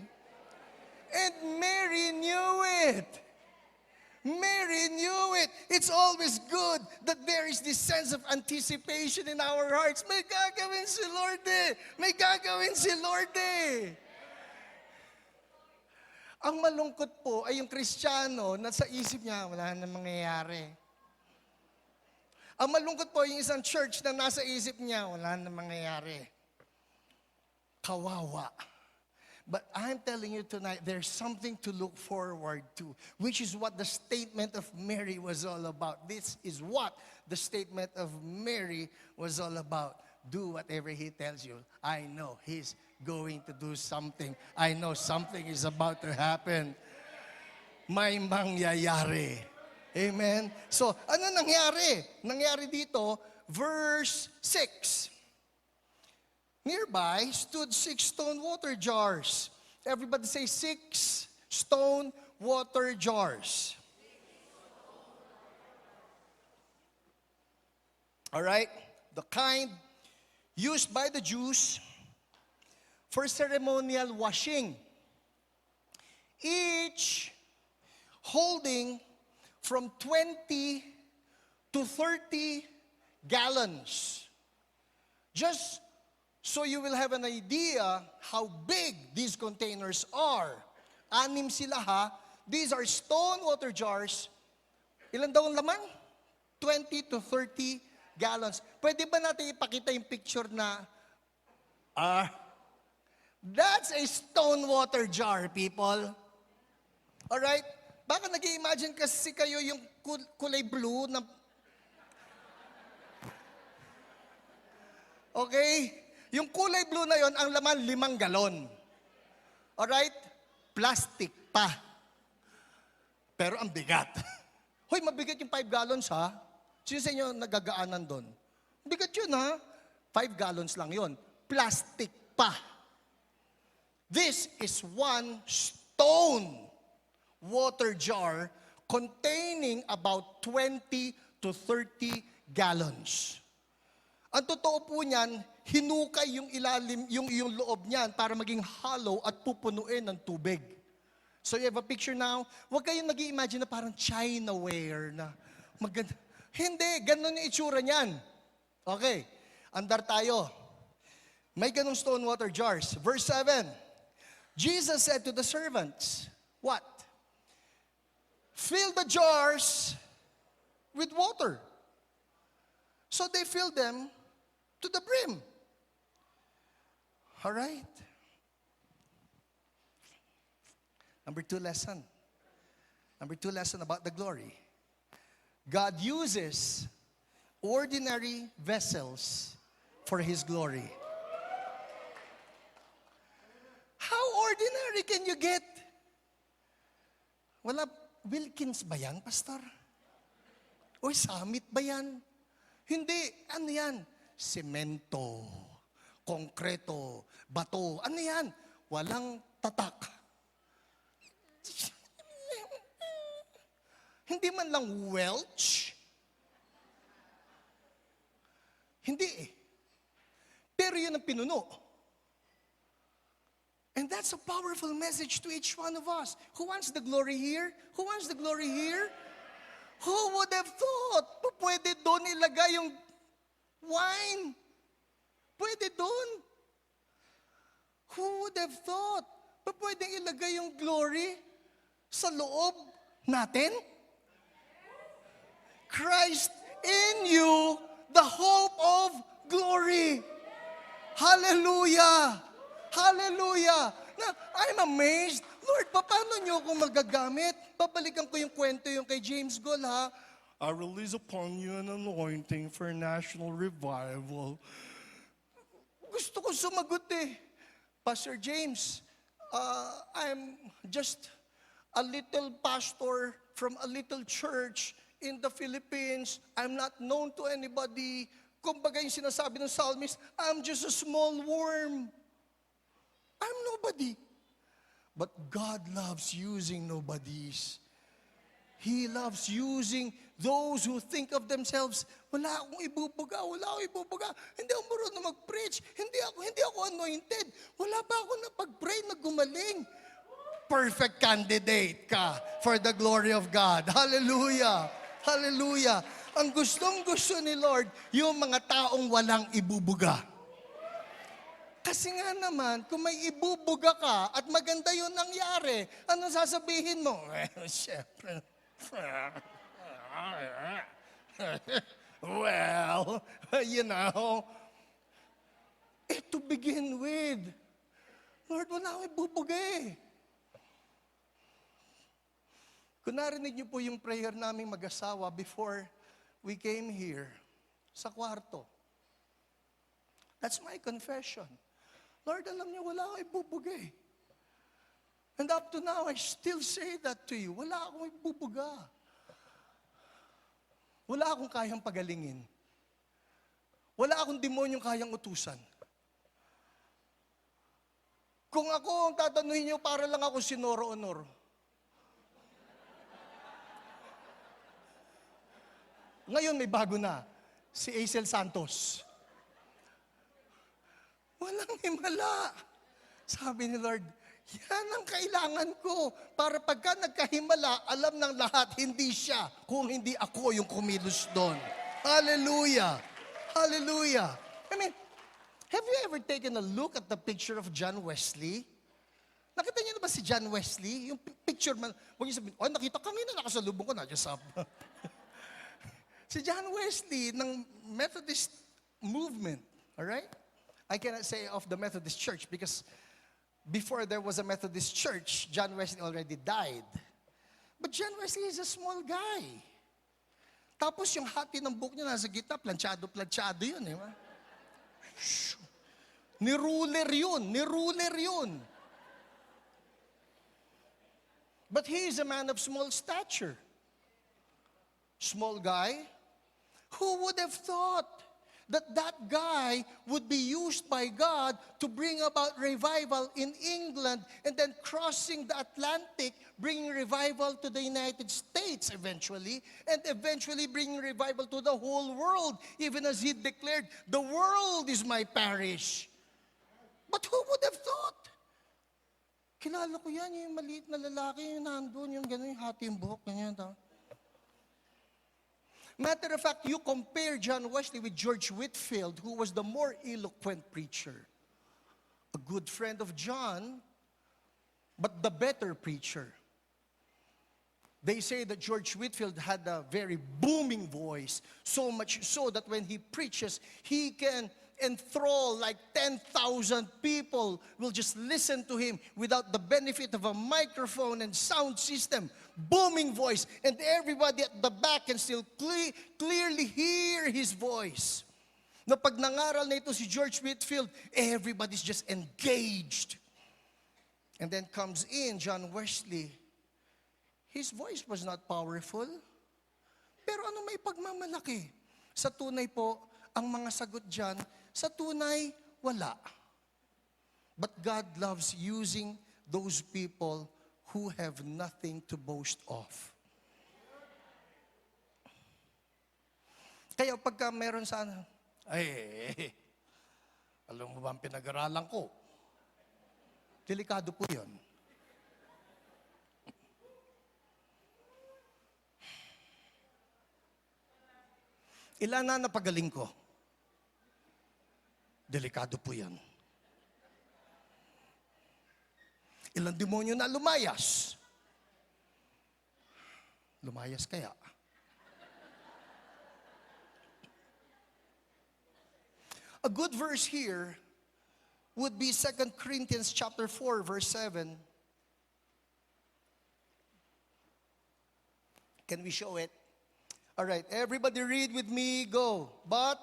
And Mary knew it. Mary knew it. It's always good that there is this sense of anticipation in our hearts. May gagawin si Lord eh. May gagawin si Lord eh. Ang malungkot po ay yung Kristiyano na sa isip niya, wala na mangyayari. Ang malungkot po yung isang church na nasa isip niya, wala na mangyayari. Kawawa. But I'm telling you tonight, there's something to look forward to, which is what the statement of Mary was all about. This is what the statement of Mary was all about. Do whatever He tells you. I know He's going to do something. I know something is about to happen. May mangyayari. Amen? So, ano nangyari? Nangyari dito, verse 6. Nearby stood 6 stone water jars. Everybody say 6 stone water jars. All right? The kind used by the Jews for ceremonial washing. Each holding from 20 to 30 gallons. Just so you will have an idea how big these containers are. 6 sila ha. These are stone water jars. Ilan daw ang laman? 20 to 30 gallons. Pwede ba natin ipakita yung picture na, that's a stone water jar, people. Alright? Baka nag-i-imagine kasi kayo yung kulay blue na... Okay? Yung kulay blue na yon, ang laman 5 galon. Alright? Plastic pa. Pero ang bigat. Hoy, mabigat yung 5 gallons ha? Sino sa inyo nagagaanan doon? Bigat yun ha? 5 gallons lang yon. Plastic pa. This is 1 stone water jar containing about 20 to 30 gallons. Ang totoo po niyan, hinukay yung ilalim, yung loob niyan para maging hollow at pupunuin ng tubig. So you have a picture now? Huwag kayong nag-i-imagine na parang Chinaware na maganda. Hindi, ganun yung itsura niyan. Okay, andar tayo. May ganung stone water jars. Verse 7, Jesus said to the servants, what? Fill the jars with water. So they filled them to the brim. All right. Number 2 lesson. Number 2 lesson about the glory. God uses ordinary vessels for His glory. How ordinary can you get? Wala, Wilkins ba yan, Pastor? O Summit ba yan? Hindi, ano yan? Semento, Konkreto, bato. Ano yan? Walang tatak. Hindi man lang welch. Hindi eh. Pero yun ang pinuno. And that's a powerful message to each one of us. Who wants the glory here? Who wants the glory here? Who would have thought? Pwede doon ilagay yung wine. Pwede doon. Who would have thought? Pwede ilagay yung glory sa loob natin? Christ in you, the hope of glory. Hallelujah! Hallelujah! Na, I'm amazed. Lord, paano niyo ako magagamit? Babalikan ko yung kwento yung kay James Goll, ha? I release upon you an anointing for national revival. Gusto ko sumagot eh. Pastor James, I'm just a little pastor from a little church in the Philippines. I'm not known to anybody. Kumbaga yung sinasabi ng psalmist, I'm just a small worm. I'm nobody. But God loves using nobodies. He loves using those who think of themselves, wala akong ibubuga, hindi ako marunong mag-preach, hindi ako anointed, wala pa ako napag-pray na gumaling. Perfect candidate ka for the glory of God. Hallelujah! Hallelujah! Ang gustong-gusto ni Lord, yung mga taong walang ibubuga. Kasi nga naman, kung may ibubuga ka at maganda yun nangyari, ano sasabihin mo? Siyempre, well, to begin with, Lord, wala akong ibubuga eh. Kung narinig niyo po yung prayer naming mag-asawa before we came here, sa kwarto, that's my confession. Lord, alam niyo, wala akong ibubuga eh. And up to now, I still say that to you. Wala akong ibubuga. Wala akong kayang pagalingin. Wala akong demonyong kayang utusan. Kung ako ang tatanungin niyo, para lang ako si Noro Honor. Ngayon may bago na, si Aisel Santos. Walang himala. Sabi ni Lord, yan ang kailangan ko. Para pagka nagkahimala, alam ng lahat, hindi siya, kung hindi ako yung kumilos doon. Hallelujah! Hallelujah! I mean, have you ever taken a look at the picture of John Wesley? Nakita niyo na ba si John Wesley? Yung picture man, huwag niyo sabihin, nakita kami na nakasalubong ko na, just up. Si John Wesley ng Methodist movement, all right? I cannot say of the Methodist Church because before there was a Methodist church, John Wesley already died. But John Wesley is a small guy. Tapos yung hati ng book niya nasa gitna, planchado yun. Eh. Ni-ruler yun. But he is a man of small stature. Small guy. Who would have thought that guy would be used by God to bring about revival in England and then crossing the Atlantic, bringing revival to the United States eventually, and eventually bringing revival to the whole world, even as he declared, the world is my parish. But who would have thought? Kilala ko yan, yung maliit na lalaki, yung nandun, yung gano'n, yung hati yung buhok, ganyan. Matter of fact, you compare John Wesley with George Whitefield, who was the more eloquent preacher. A good friend of John, but the better preacher. They say that George Whitefield had a very booming voice, so much so that when he preaches, he can enthrall like 10,000 people will just listen to him without the benefit of a microphone and sound system. Booming voice, and everybody at the back can still clearly hear his voice. Na pag nangaral na ito si George Whitefield, everybody's just engaged. And then comes in John Wesley. His voice was not powerful, pero ano may pagmamalaki? Sa tunay po, ang mga sagot dyan, sa tunay, Wala. But God loves using those people who have nothing to boast of. Kaya pagka meron sana, alam mo ba ang pinag-aralan ko? Delikado po yun. Ilan na napagaling ko? Delikado po yan. Ilang demonyo na lumayas? Lumayas kaya? A good verse here would be 2 Corinthians chapter 4, verse 7. Can we show it? All right, everybody read with me, go. But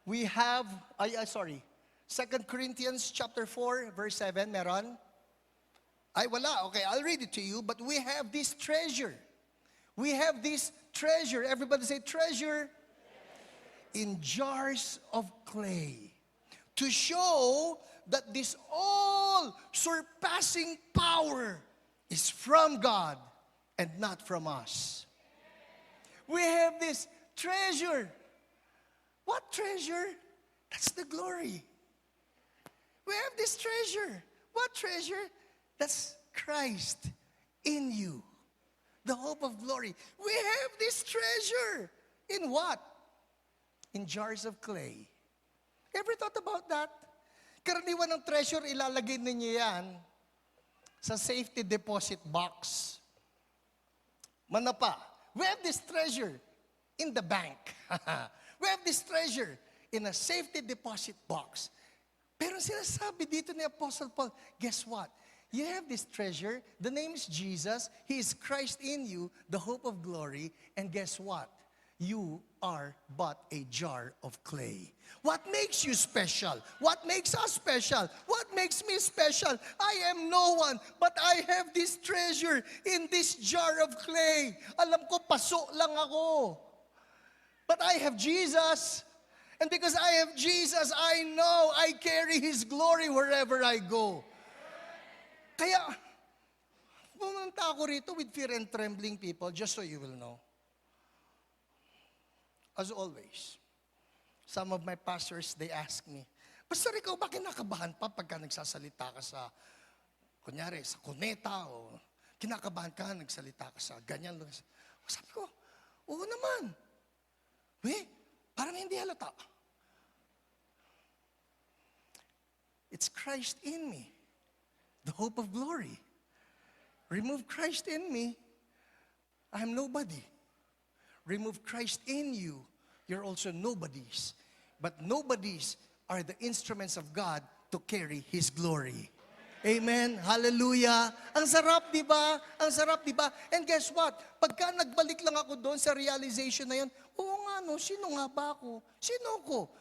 we have, 2 Corinthians chapter 4, verse 7, meron? Ay, wala. Okay, I'll read it to you. But we have this treasure. We have this treasure. Everybody say treasure. In jars of clay, to show that this all surpassing power is from God and not from us. We have this treasure. What treasure? That's the glory. We have this treasure. What treasure? That's Christ in you, the hope of glory. We have this treasure. In what? In jars of clay. Ever thought about that? Karaniwan ng treasure, ilalagay ninyo yan sa safety deposit box. Manapa, we have this treasure in the bank. We have this treasure in a safety deposit box. Pero sinasabi dito ni Apostle Paul, guess what? You have this treasure, the name is Jesus, He is Christ in you, the hope of glory, and guess what? You are but a jar of clay. What makes you special? What makes us special? What makes me special? I am no one, but I have this treasure in this jar of clay. Alam ko, paso lang ako. But I have Jesus. And because I have Jesus, I know I carry His glory wherever I go. Kaya, pumunta ako rito with fear and trembling people, just so you will know. As always, some of my pastors, they ask me, Pastor, ikaw ba kinakabahan pa pagka nagsasalita ka sa, kunyari, sa kuneta o kinakabahan ka, nagsalita ka sa ganyan. Sabi ko, oo naman. Parang hindi halata. It's Christ in me, the hope of glory. Remove Christ in me, I'm nobody. Remove Christ in you, you're also nobodies. But nobodies are the instruments of God to carry His glory. Amen. Hallelujah. Ang sarap, di ba? Ang sarap, di ba? And guess what? Pagka nagbalik lang ako doon sa realization na yun, oo nga no, sino nga ba ako? Sino ko?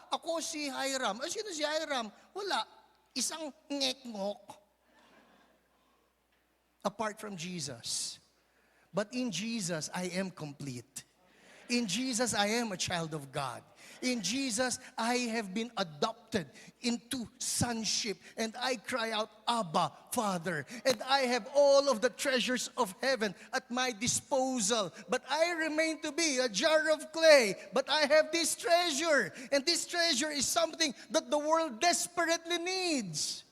Ako si Hiram. Sino si Hiram? Wala. Isang ngek-ngok. Apart from Jesus. But in Jesus, I am complete. In Jesus, I am a child of God. In Jesus, I have been adopted into sonship. And I cry out, Abba, Father. And I have all of the treasures of heaven at my disposal. But I remain to be a jar of clay. But I have this treasure. And this treasure is something that the world desperately needs.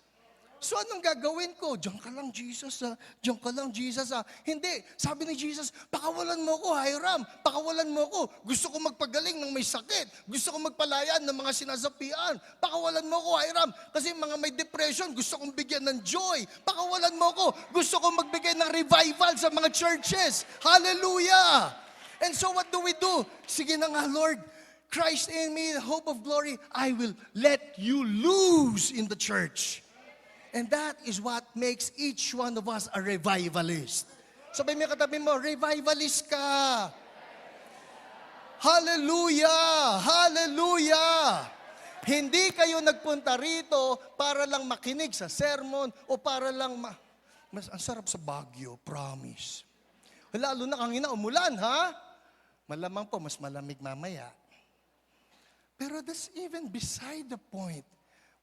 So anong gagawin ko? Diyan ka lang, Jesus, ha? Diyan ka lang, Jesus, ha? Hindi. Sabi ni Jesus, pakawalan mo ko, Hiram. Pakawalan mo ko. Gusto ko magpagaling ng may sakit. Gusto ko magpalayan ng mga sinasapian. Pakawalan mo ko, Hiram. Kasi mga may depression, gusto kong bigyan ng joy. Pakawalan mo ko. Gusto kong magbigay ng revival sa mga churches. Hallelujah! And so what do? Sige na nga, Lord. Christ in me, the hope of glory. I will let you loose in the church. And that is what makes each one of us a revivalist. Sabi mo katabi mo, revivalist ka. Hallelujah! Hallelujah! Hindi kayo nagpunta rito para lang makinig sa sermon o para lang mas ang sarap sa Baguio, promise. Lalo na kanina umulan, ha? Malamang po, mas malamig mamaya. Pero that's even beside the point.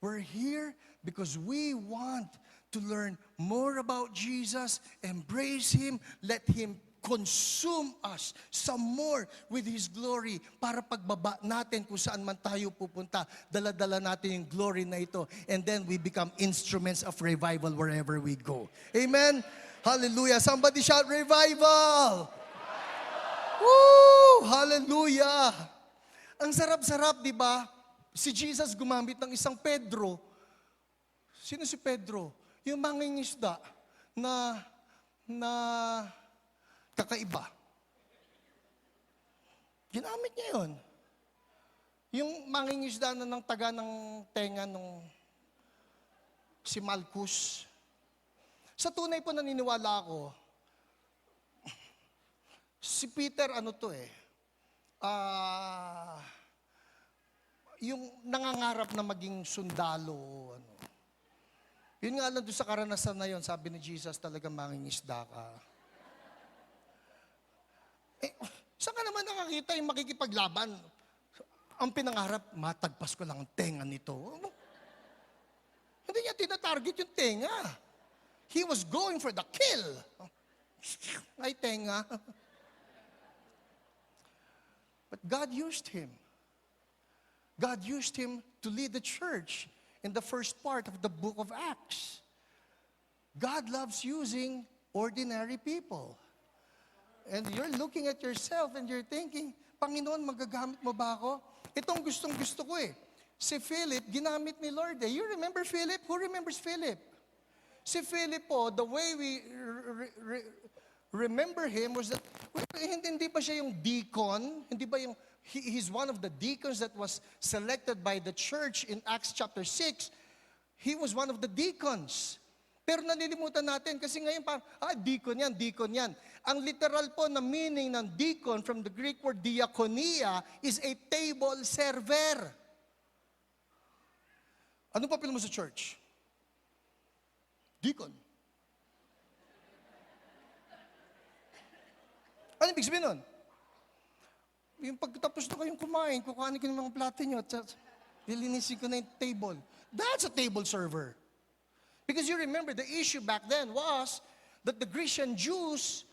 We're here because we want to learn more about Jesus, embrace Him, let Him consume us some more with His glory para pagbaba natin kung saan man tayo pupunta, dala-dala natin yung glory na ito, and then we become instruments of revival wherever we go. Amen? Hallelujah. Somebody shout, revival! Woo! Hallelujah! Ang sarap-sarap, di ba? Si Jesus gumamit ng isang Pedro. Sino si Pedro? Yung mangingisda na kakaiba. Ginamit niya yun. Yung mangingisda na ng taga ng tenga nung si Malchus. Sa tunay po naniniwala ako, si Peter yung nangangarap na maging sundalo. Yun nga lang doon sa karanasan na yun, sabi ni Jesus, talagang mangingisda ka. Saan ka naman nakakita yung makikipaglaban? Ang pinangarap, matagpas ko lang ang tenga nito. Hindi niya tinatarget yung tenga. He was going for the kill. Ay, tenga. But God used him. God used him to lead the church in the first part of the book of Acts. God loves using ordinary people. And you're looking at yourself and you're thinking, Panginoon, magagamit mo ba ako? Itong gustong-gusto ko eh. Si Philip, ginamit ni Lord eh. You remember Philip? Who remembers Philip? Si Philip po, the way we remember him was that, hindi ba siya yung deacon? Hindi ba yung, he's one of the deacons that was selected by the church in Acts chapter 6. He was one of the deacons. Pero nalilimutan natin kasi ngayon parang, deacon yan. Ang literal po na meaning ng deacon from the Greek word diakonia is a table server. Ano papel mo sa church? Deacon. Ano ibig sabihin nun? Yung pagkatapos na kayong kumain, kukuhanin ko ng mga plato nyo at lilinisin ko na yung table. That's a table server. Because you remember, the issue back then was that the Grecian Jews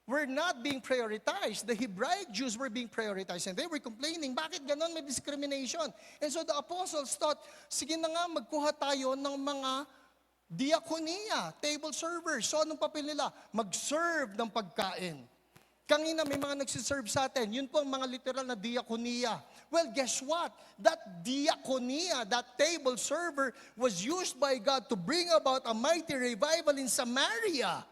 were not being prioritized. The Hebraic Jews were being prioritized. And they were complaining, bakit ganon may discrimination? And so the apostles thought, sige na nga, magkuha tayo ng mga diakonia, table servers. So anong papel nila? Mag-serve ng pagkain. Kanina may mga nagsiserve sa atin. Yun po ang mga literal na diakonia. Well, guess what? That diakonia, that table server, was used by God to bring about a mighty revival in Samaria.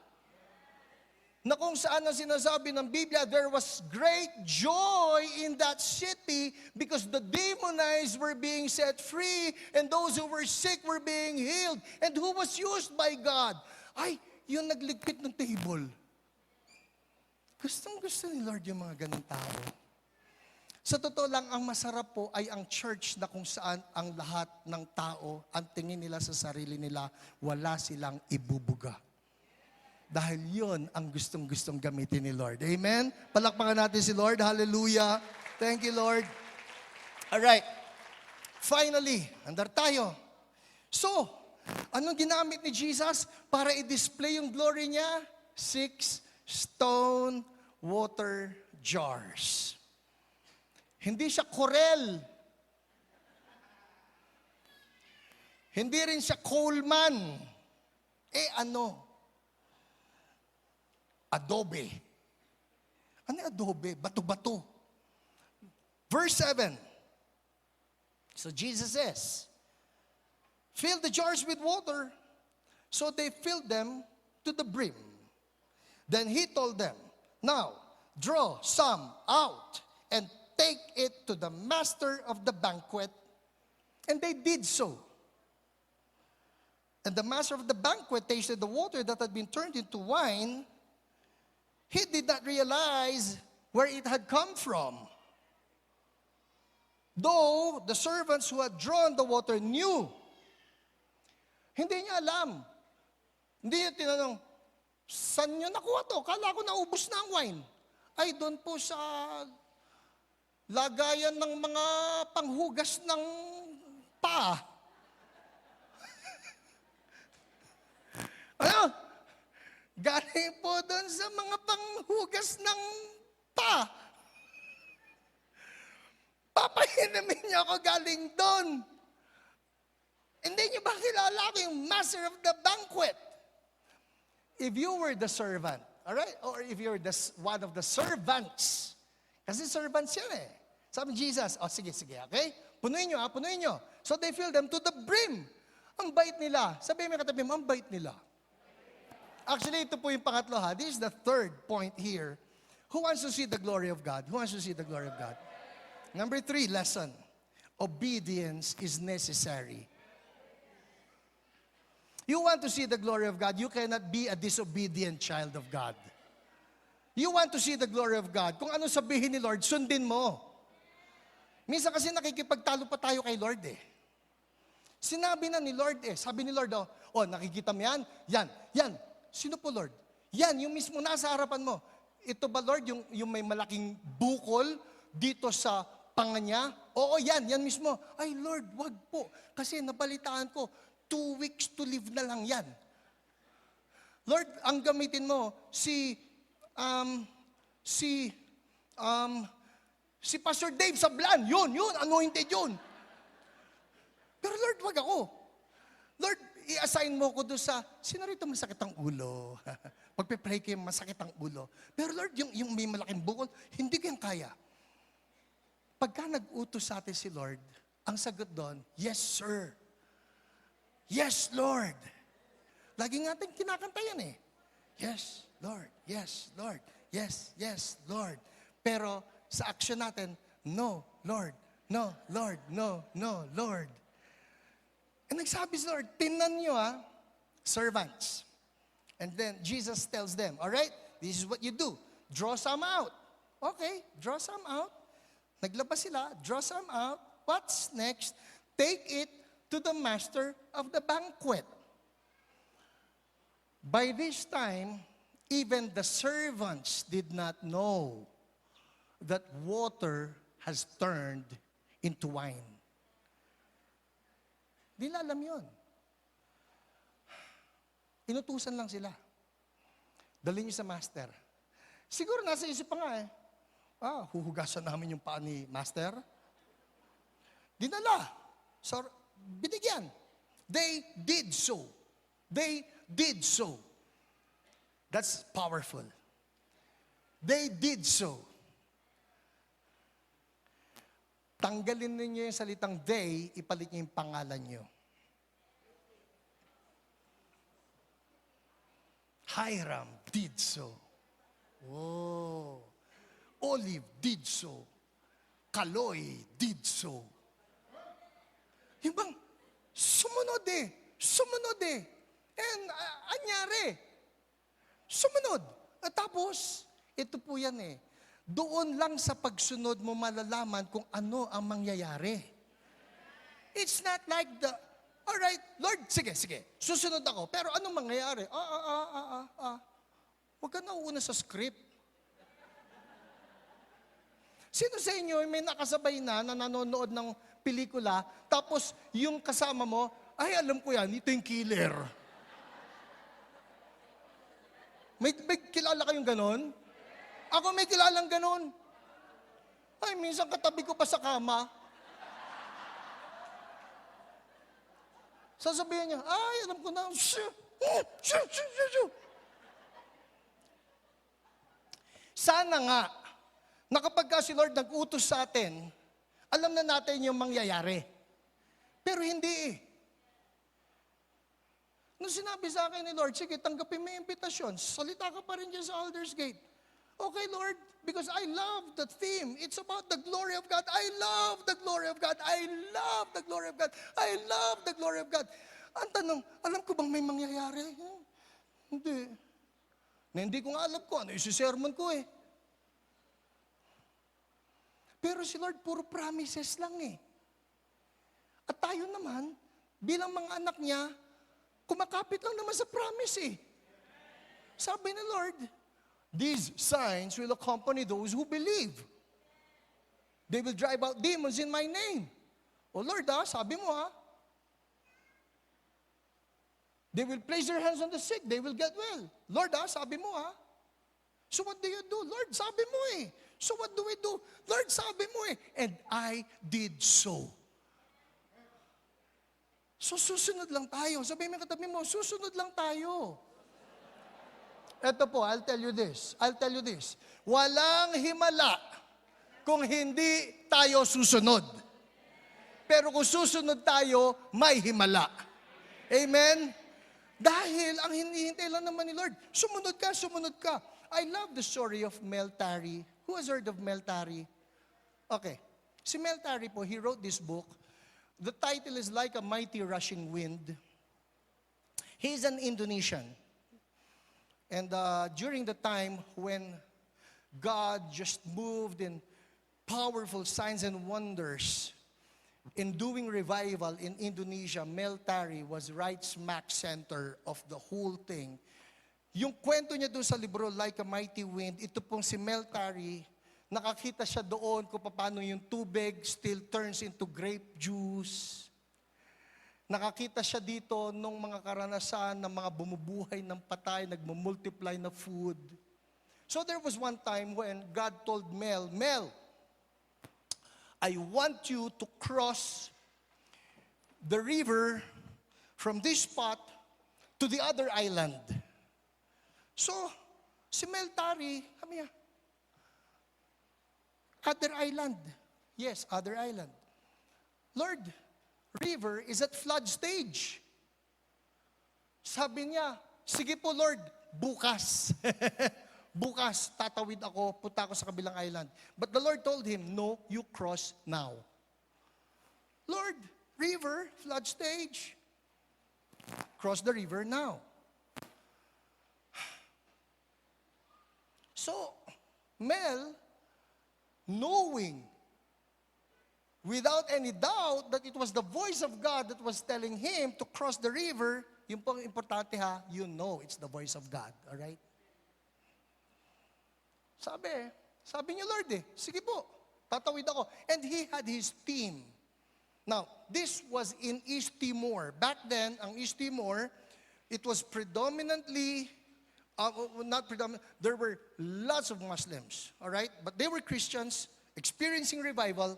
Na kung saan ang sinasabi ng Biblia, there was great joy in that city because the demonized were being set free and those who were sick were being healed. And who was used by God? Ay, yung nagligpit ng table. Gustong-gusto ni Lord yung mga ganun tao. Sa totoo lang, ang masarap po ay ang church na kung saan ang lahat ng tao, ang tingin nila sa sarili nila, wala silang ibubuga. Dahil yun ang gustong-gustong gamitin ni Lord. Amen? Palakpakan natin si Lord. Hallelujah. Thank you, Lord. Alright. Finally, andar tayo. So, anong ginamit ni Jesus para i-display yung glory niya? 6 stone water jars. Hindi siya Corel. Hindi rin siya Coleman. Adobe. Ano yung adobe? Bato-bato. Verse 7. So Jesus says, fill the jars with water. So they filled them to the brim. Then he told them, now, draw some out and take it to the master of the banquet. And they did so. And the master of the banquet tasted the water that had been turned into wine. He did not realize where it had come from. Though the servants who had drawn the water knew. Hindi niya alam. Hindi niya tinanong, saan nyo nakuha to? Kala ko naubos na ang wine. Ay, doon po sa lagayan ng mga panghugas ng paa. Ano? Galing po doon sa mga panghugas ng paa. Papahinamin niyo ako galing doon. Hindi niyo ba kilala ko yung master of the banquet? If you were the servant, all right? Or if you're one of the servants. Kasi servants yan eh. Sabi ni Jesus, sige, okay? Punuin nyo, punuin nyo. So they fill them to the brim. Ang bait nila. Sabi mo katabi mo, ang bait nila. Actually, ito po yung pangatlo ha. This is the third point here. Who wants to see the glory of God? Who wants to see the glory of God? Number 3, lesson. Obedience is necessary. You want to see the glory of God, you cannot be a disobedient child of God. You want to see the glory of God, kung ano sabihin ni Lord, sundin mo. Minsan kasi nakikipagtalo pa tayo kay Lord eh. Sinabi na ni Lord eh. Sabi ni Lord, nakikita mo yan? Yan. Sino po Lord? Yan, yung mismo nasa harapan mo. Ito ba Lord, yung may malaking bukol dito sa panga niya? Oo, yan mismo. Ay Lord, wag po. Kasi nabalitaan ko, 2 weeks to live na lang yan. Lord, ang gamitin mo, si Pastor Dave Sablan, yun, anointed yun. Pero Lord, wag ako. Lord, i-assign mo ko doon sa, sino rito masakit ang ulo? Pagpe-pray kayo, masakit ang ulo. Pero Lord, yung may malaking bukol, hindi ko yung kaya. Pagka nag-utos sa atin si Lord, ang sagot doon, yes, sir. Yes, Lord. Lagi nga natin kinakanta yan eh. Yes, Lord. Yes, Lord. Yes, Lord. Pero sa action natin, no, Lord. No, Lord. No, Lord. And nagsabi si Lord, tingnan nyo servants. And then Jesus tells them, all right, this is what you do. Draw some out. Okay, draw some out. Naglabas sila, draw some out. What's next? Take it to the master of the banquet. By this time, even the servants did not know that water has turned into wine. Di nila alam yun. Inutusan lang sila. Dalhin niyo sa master. Siguro nasa isip pa nga huhugasan namin yung paa ni master. Dinala. So, binigyan. They did so. They did so. That's powerful. They did so. Tanggalin ninyo yung salitang they, ipalit niyo yung pangalan niyo. Hiram did so. Oh. Olive did so. Kaloy did so. Yung bang, sumunod eh. And anyari. Sumunod. At tapos, ito po yan eh. Doon lang sa pagsunod mo malalaman kung ano ang mangyayari. It's not like all right, Lord, sige, susunod ako. Pero anong mangyayari? Huwag ka na una sa script. Sino sa inyo may nakasabay na nanonood ng pelikula, tapos yung kasama mo, ay alam ko yan, ito yung killer. May kilala kayong ganon? Ako may kilalang ganon. Ay, minsan katabi ko pa sa kama. Sasabihin niya, ay, alam ko na. Sana nga, na kapag si Lord nag-utos sa atin, alam na natin yung mangyayari. Pero hindi eh. Nung sinabi sa akin ni Lord, sige, tanggapin mo yung imbitasyon. Salita ka pa rin dyan sa Alder's Gate. Okay, Lord, because I love the theme. It's about the glory of God. I love the glory of God. I love the glory of God. I love the glory of God. Ang tanong, alam ko bang may mangyayari? Hindi. Na hindi ko nga alam ko. Ano yung sermon ko eh. Pero si Lord, puro promises lang eh. At tayo naman, bilang mga anak niya, kumakapit lang naman sa promise eh. Sabi ni Lord, these signs will accompany those who believe. They will drive out demons in my name. O Lord, sabi mo They will place their hands on the sick, they will get well. Lord, sabi mo So what do you do? Lord, sabi mo So what do we do? Lord, sabi mo And I did so. So susunod lang tayo. Sabi mo katabi mo, susunod lang tayo. Eto po, I'll tell you this. Walang himala kung hindi tayo susunod. Pero kung susunod tayo, may himala. Amen? Dahil ang hinihintay lang naman ni Lord, sumunod ka. I love the story of Mel Tari. Who has heard of Mel Tari? Okay. Si Mel Tari po, he wrote this book. The title is Like a Mighty Rushing Wind. He's an Indonesian. And during the time when God just moved in powerful signs and wonders in doing revival in Indonesia, Mel Tari was right smack center of the whole thing. Yung kwento niya doon sa libro, Like a Mighty Wind, ito pong si Mel Tari, nakakita siya doon kung paano yung tubig still turns into grape juice. Nakakita siya dito nung mga karanasan ng mga bumubuhay ng patay, nagmumultiply na food. So there was one time when God told Mel, I want you to cross the river from this spot to the other island. So, si Mel Tari, kami other island. Yes, other island. Lord, river is at flood stage. Sabi niya, sige po Lord, bukas. Bukas, tatawid ako, punta ako sa kabilang island. But the Lord told him, no, you cross now. Lord, river, flood stage. Cross the river now. So, Mel, knowing without any doubt that it was the voice of God that was telling him to cross the river, yung pong importante you know it's the voice of God, all right? Sabi niya, Lord sige po, tatawid ako. And he had his team. Now, this was in East Timor. Back then, ang East Timor, it was predominantly, there were lots of Muslims, all right? But they were Christians, experiencing revival.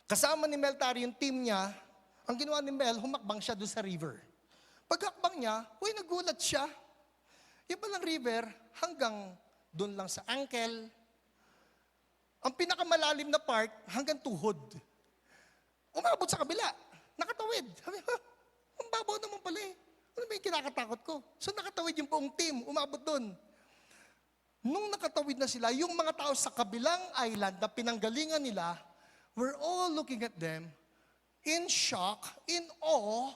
Kasama ni Mel Tari yung team niya, ang ginawa ni Mel, humakbang siya doon sa river. Paghakbang niya, nagulat siya. Yung palang river, hanggang doon lang sa ankle. Ang pinakamalalim na part, hanggang tuhod. Umabot sa kabila, nakatawid. Sabi, ang babaw naman pala Ano ba yung kinakatakot ko? So nakatawid yung buong team, umabot doon. Nung nakatawid na sila, yung mga tao sa kabilang island na pinanggalingan nila, we're all looking at them in shock, in awe.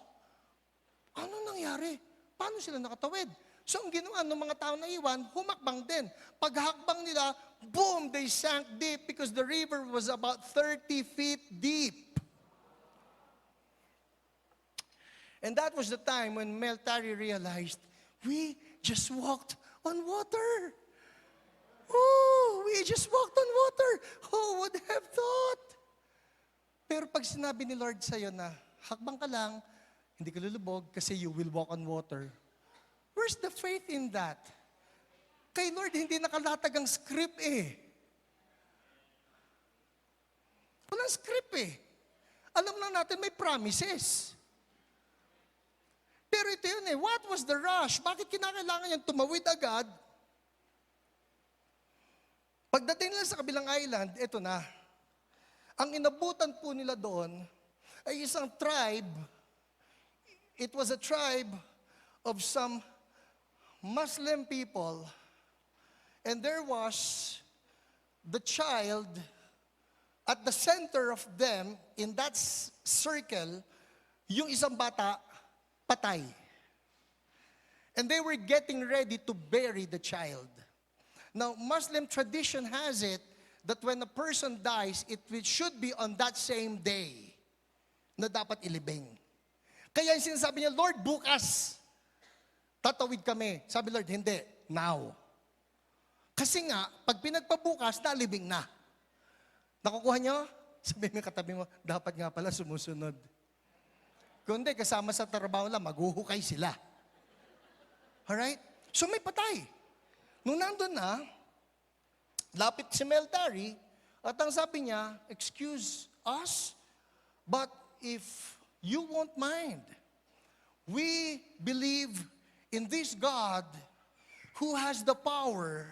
Ano nangyari? Paano sila nakatawid? So ang ginawa ng mga tao na iwan, humakbang din. Paghakbang nila, boom, they sank deep because the river was about 30 feet deep. And that was the time when Mel Tari realized, we just walked on water. Oh, we just walked on water. Who would have thought? Pero pag sinabi ni Lord sa'yo na, hakbang ka lang, hindi ka lulubog kasi you will walk on water. Where's the faith in that? Kay Lord, hindi nakalatag ang script Walang script Alam lang natin may promises. Pero ito yun what was the rush? Bakit kinakailangan niyang tumawid agad? Pagdating nila sa kabilang island, ito na. Ang inabutan po nila doon ay isang tribe. It was a tribe of some Muslim people. And there was the child at the center of them, in that circle, yung isang bata, patay. And they were getting ready to bury the child. Now, Muslim tradition has it that when a person dies, it should be on that same day na dapat ilibing. Kaya yung sinasabi niya, Lord, bukas, tatawid kami. Sabi Lord, hindi, now. Kasi nga, pag pinagpabukas, nalibing na. Nakukuha nyo? Sabi mo katabi mo, dapat nga pala sumusunod. Kundi kasama sa trabaho lang, maghuhukay sila. Alright? So may patay. Nung nandun na, lapit si Meltari, at ang sabi niya, excuse us, but if you won't mind, we believe in this God who has the power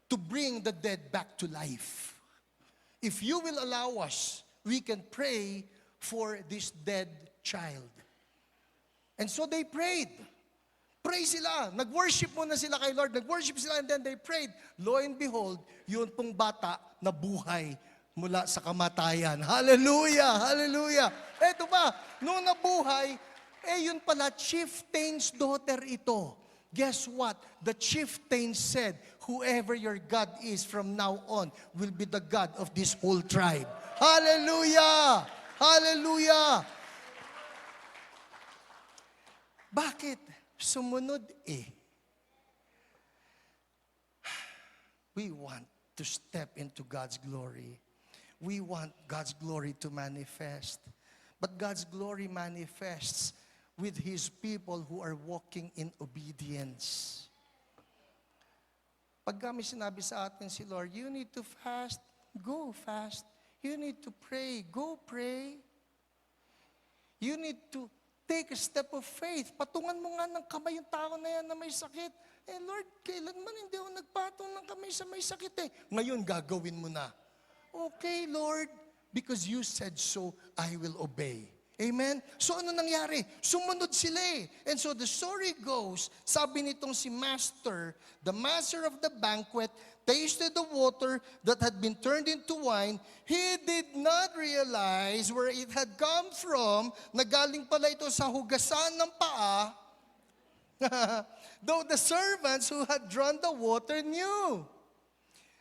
to bring the dead back to life. If you will allow us, we can pray for this dead child. And so they prayed. Pray sila. Nag-worship muna sila kay Lord. Nag-worship sila and then they prayed. Lo and behold, yun pong bata na buhay mula sa kamatayan. Hallelujah! Hallelujah! Eto ba, nung nabuhay, yun pala, chieftain's daughter ito. Guess what? The chieftain said, whoever your God is from now on will be the God of this whole tribe. Hallelujah! Hallelujah! Bakit? Sumunod We want to step into God's glory. We want God's glory to manifest. But God's glory manifests with His people who are walking in obedience. Pag kami sinabi sa atin si Lord, you need to fast, go fast. You need to pray, go pray. You need to take a step of faith. Patungan mo nga ng kamay yung tao na yan na may sakit. Lord, kailanman hindi ako nagpatong ng kamay sa may sakit Ngayon, gagawin mo na. Okay, Lord, because you said so, I will obey. Amen? So ano nangyari? Sumunod sila And so the story goes, sabi nitong si Master, the master of the banquet, tasted the water that had been turned into wine. He did not realize where it had come from. Nagaling pala ito sa hugasan ng paa. Though the servants who had drawn the water knew.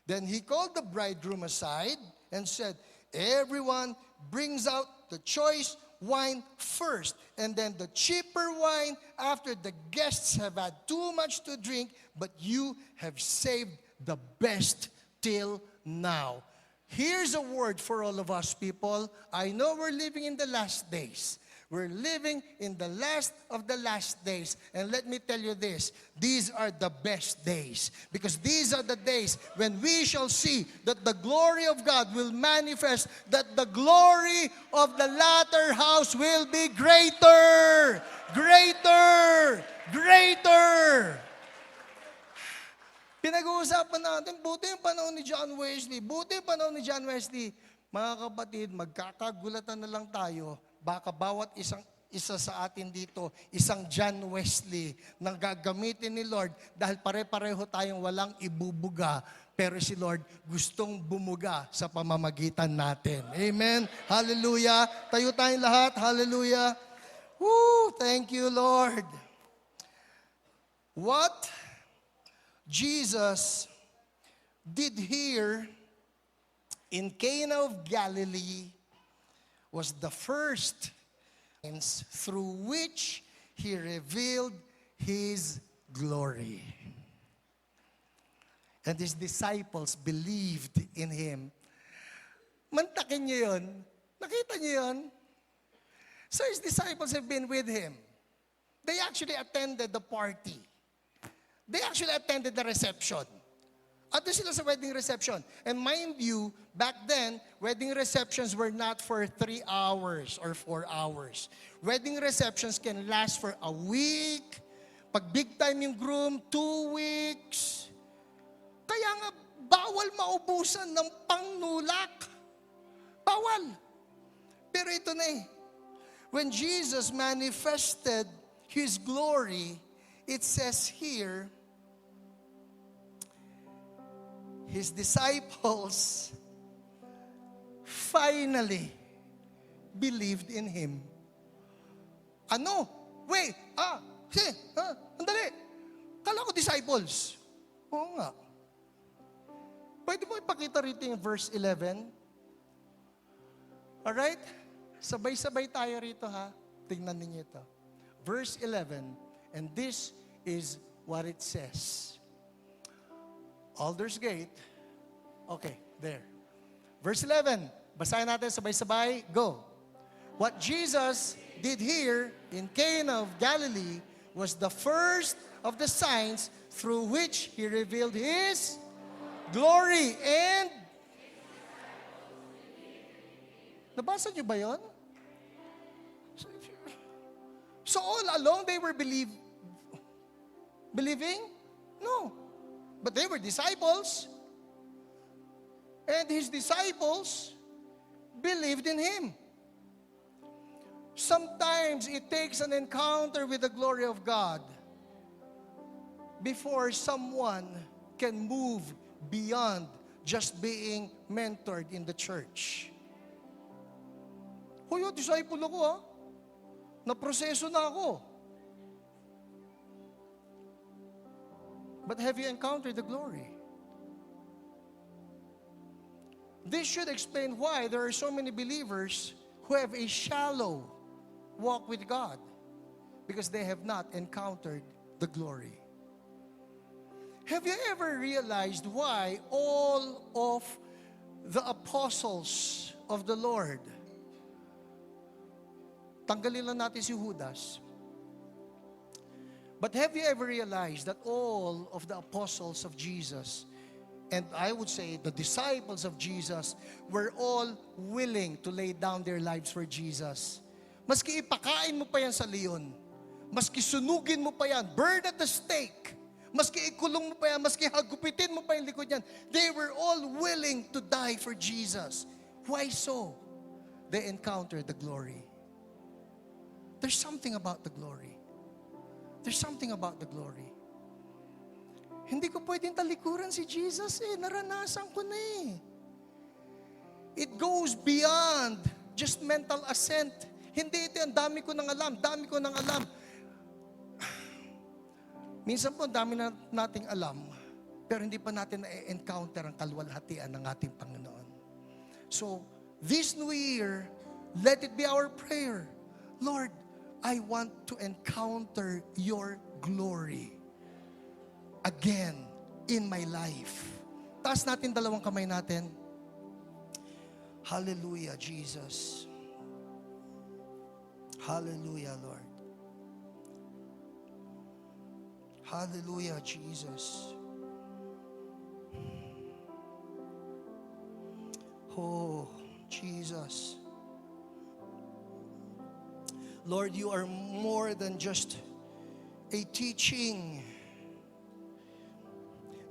Then he called the bridegroom aside and said, everyone brings out the choice wine first, and then the cheaper wine after the guests have had too much to drink, but you have saved the best till now. Here's a word for all of us people. I know we're living in the last days. We're living in the last of the last days. And let me tell you this, these are the best days. Because these are the days when we shall see that the glory of God will manifest, that the glory of the latter house will be greater, greater, greater. Pinag-uusapan natin, buti yung panahon ni John Wesley. Buti yung panahon ni John Wesley. Mga kapatid, magkakagulatan na lang tayo. Baka bawat isa sa atin dito, isang John Wesley nang gagamitin ni Lord dahil pare-pareho tayong walang ibubuga. Pero si Lord gustong bumuga sa pamamagitan natin. Amen? Hallelujah! Tayo tayong lahat. Hallelujah! Woo! Thank you, Lord! What Jesus did here in Cana of Galilee was the first means through which He revealed His glory. And His disciples believed in Him. Mantakin niyo yun? Nakita niyo yun? So His disciples have been with Him. They actually attended the party. They actually attended the reception. At doon sila sa wedding reception. And mind you, back then, wedding receptions were not for 3 hours or 4 hours. Wedding receptions can last for a week. Pag big time yung groom, 2 weeks. Kaya nga, bawal maubusan ng pangnulak. Bawal. Pero ito na When Jesus manifested His glory, it says here, His disciples finally believed in Him. Ano? Wait, andali. Kala ko disciples. Oo nga. Pwede mo ipakita rito yung verse 11? Alright? Sabay-sabay tayo rito ha. Tingnan ninyo ito. Verse 11, and this is what it says. Aldersgate. Okay, there. Verse 11. Basahin natin sabay-sabay. Go. What Jesus did here in Cana of Galilee was the first of the signs through which He revealed His glory. And nabasa niyo ba yun? So all along they were believing? No. But they were disciples. And His disciples believed in Him. Sometimes it takes an encounter with the glory of God before someone can move beyond just being mentored in the church. Hoy, disciple ako ha. Naproseso na ako. But have you encountered the glory? This should explain why there are so many believers who have a shallow walk with God, because they have not encountered the glory. Have you ever realized why all of the apostles of the Lord, tanggalin lang natin si Judas, but have you ever realized that all of the apostles of Jesus, and I would say the disciples of Jesus, were all willing to lay down their lives for Jesus? Maski ipakain mo pa yan sa leon, maski sunugin mo pa yan, burn at the stake, maski ikulong mo pa yan, maski hagupitin mo pa yung likod yan, they were all willing to die for Jesus. Why so? They encountered the glory. There's something about the glory. There's something about the glory. Hindi ko pwedeng talikuran si Jesus eh. Naranasan ko na eh. It goes beyond just mental assent. Hindi ito, ang dami ko nang alam, dami ko nang alam. Minsan po, dami na nating alam, pero hindi pa natin na-encounter ang kalwalhatian ng ating Panginoon. So, this new year, let it be our prayer. Lord, I want to encounter your glory again in my life. Taas natin dalawang kamay natin. Hallelujah, Jesus. Hallelujah, Lord. Hallelujah, Jesus. Oh, Jesus. Lord, you are more than just a teaching.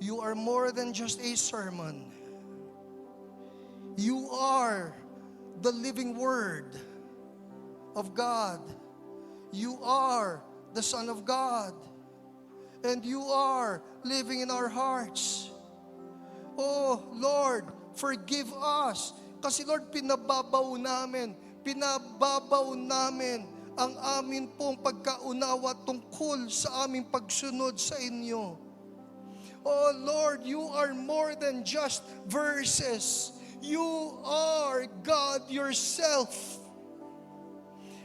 You are more than just a sermon. You are the living Word of God. You are the Son of God. And you are living in our hearts. Oh, Lord, forgive us. Kasi Lord, pinababaw namin ang amin pong pagkaunawa tungkol sa aming pagsunod sa inyo. Oh Lord, you are more than just verses. You are God yourself.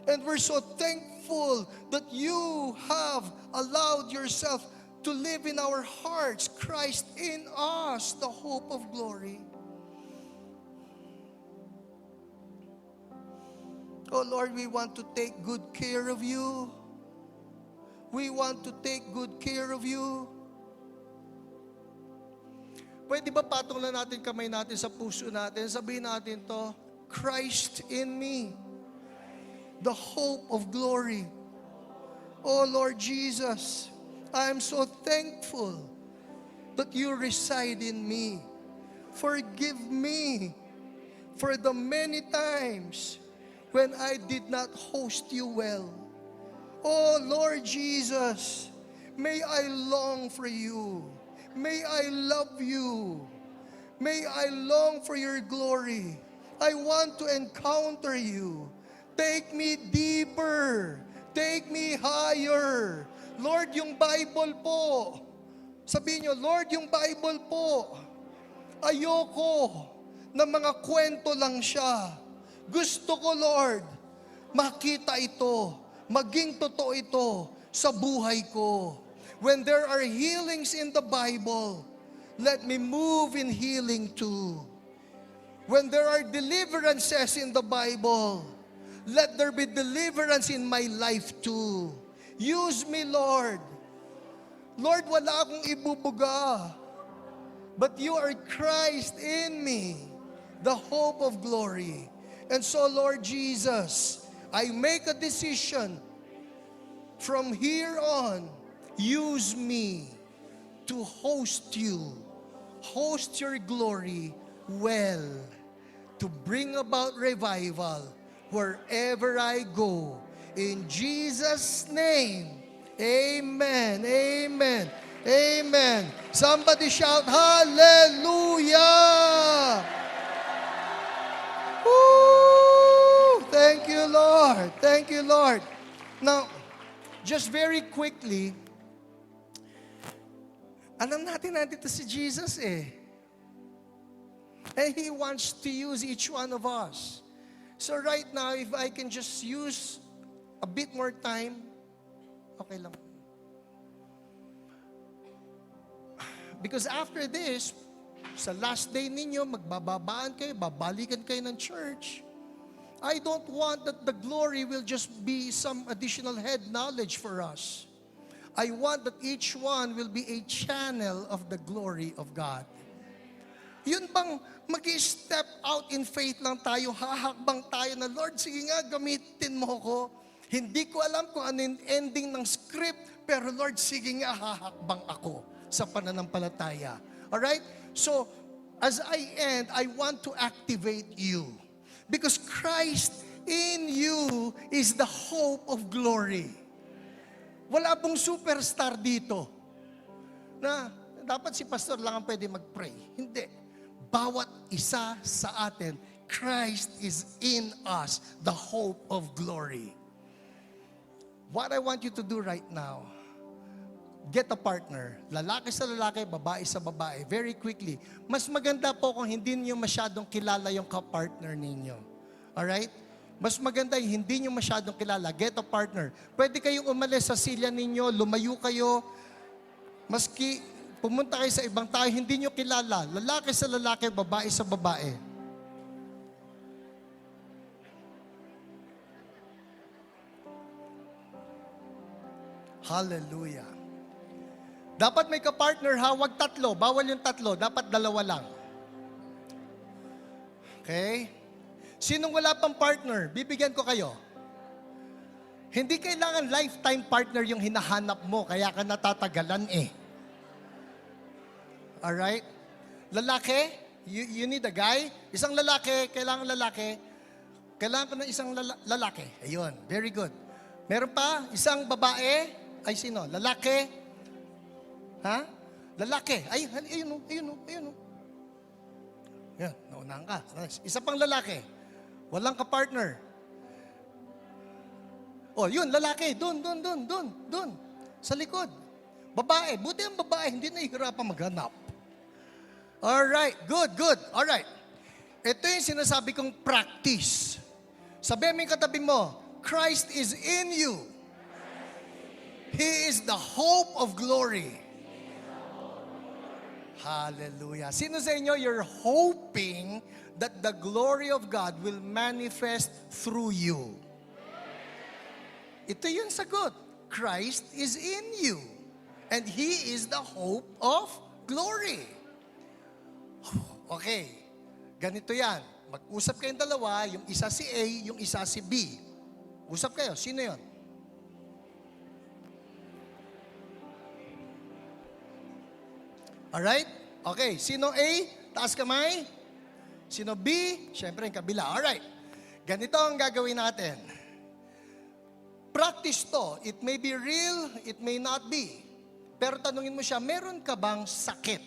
And we're so thankful that you have allowed yourself to live in our hearts, Christ in us, the hope of glory. Oh Lord, we want to take good care of you. We want to take good care of you. Pwede ba patong lang natin kamay natin sa puso natin? Sabihin natin to, Christ in me, the hope of glory. Oh Lord Jesus, I am so thankful that you reside in me. Forgive me for the many times when I did not host you well. Oh Lord Jesus, may I long for you. May I love you. May I long for your glory. I want to encounter you. Take me deeper. Take me higher. Lord, yung Bible po. Sabihin nyo, Lord, yung Bible po. Ayoko na mga kwento lang siya. Gusto ko, Lord, makita ito, maging totoo ito sa buhay ko. When there are healings in the Bible, let me move in healing too. When there are deliverances in the Bible, let there be deliverance in my life too. Use me, Lord. Lord, wala akong ibubuga. But you are Christ in me, the hope of glory. And so, Lord Jesus, I make a decision from here on, use me to host you, host your glory well, to bring about revival wherever I go. In Jesus' name, amen, amen, amen. Somebody shout, hallelujah! Woo! Thank you, Lord. Thank you, Lord. Now, just very quickly, alam natin nandito si Jesus eh. And He wants to use each one of us. So right now, if I can just use a bit more time, okay lang. Because after this, sa last day ninyo, magbababaan kayo, babalikan kayo ng church. I don't want that the glory will just be some additional head knowledge for us. I want that each one will be a channel of the glory of God. Yun bang mag-step out in faith lang tayo, hahakbang tayo na, Lord, sige nga, gamitin mo ko. Hindi ko alam kung ano yung ending ng script, pero Lord, sige nga, hahakbang ako sa pananampalataya. Alright? So, as I end, I want to activate you. Because Christ in you is the hope of glory. Wala pong superstar dito na dapat si pastor lang ang pwede mag-pray. Hindi. Bawat isa sa atin, Christ is in us, the hope of glory. What I want you to do right now, get a partner. Lalaki sa lalaki, babae sa babae. Very quickly. Mas maganda po kung hindi niyo masyadong kilala yung ka-partner ninyo. Alright? Mas maganda yung hindi niyo masyadong kilala. Get a partner. Pwede kayong umalis sa silya ninyo, lumayo kayo. Maski pumunta kayo sa ibang tayo, hindi niyo kilala. Lalaki sa lalaki, babae sa babae. Hallelujah. Dapat may ka-partner ha, wag tatlo. Bawal yung tatlo, dapat dalawa lang. Okay? Sinong wala pang partner, bibigyan ko kayo. Hindi kailangan lifetime partner yung hinahanap mo, kaya ka natatagalan eh. Alright? Lalaki, you need a guy. Isang lalaki, kailangan lalaki. Kailangan ko ng isang lalaki. Ayun, very good. Meron pa, isang babae. Ay, sino? Lalaki. Ha? Lalaki. Ay, ayun o, ayun o, ayun o. Yan, naunahan ka. Isa pang lalaki. Walang ka-partner. Oh, yun, lalaki. Doon. Sa likod. Babae. Buti ang babae, hindi nahihirapan maghanap. Alright, good. Alright. Ito yung sinasabi kong practice. Sabihin mo yung katabi mo, Christ is in you. He is the hope of glory. Hallelujah. Sino sa inyo, you're hoping that the glory of God will manifest through you? Ito yung sagot. Christ is in you. And He is the hope of glory. Okay. Ganito yan. Mag-usap kayong dalawa, yung isa si A, yung isa si B. Usap kayo. Sino yon? Alright? Okay. Sino A? Taas kamay. Sino B? Siyempre, yung kabila. Alright. Ganito ang gagawin natin. Practice to. It may be real, it may not be. Pero tanungin mo siya, meron ka bang sakit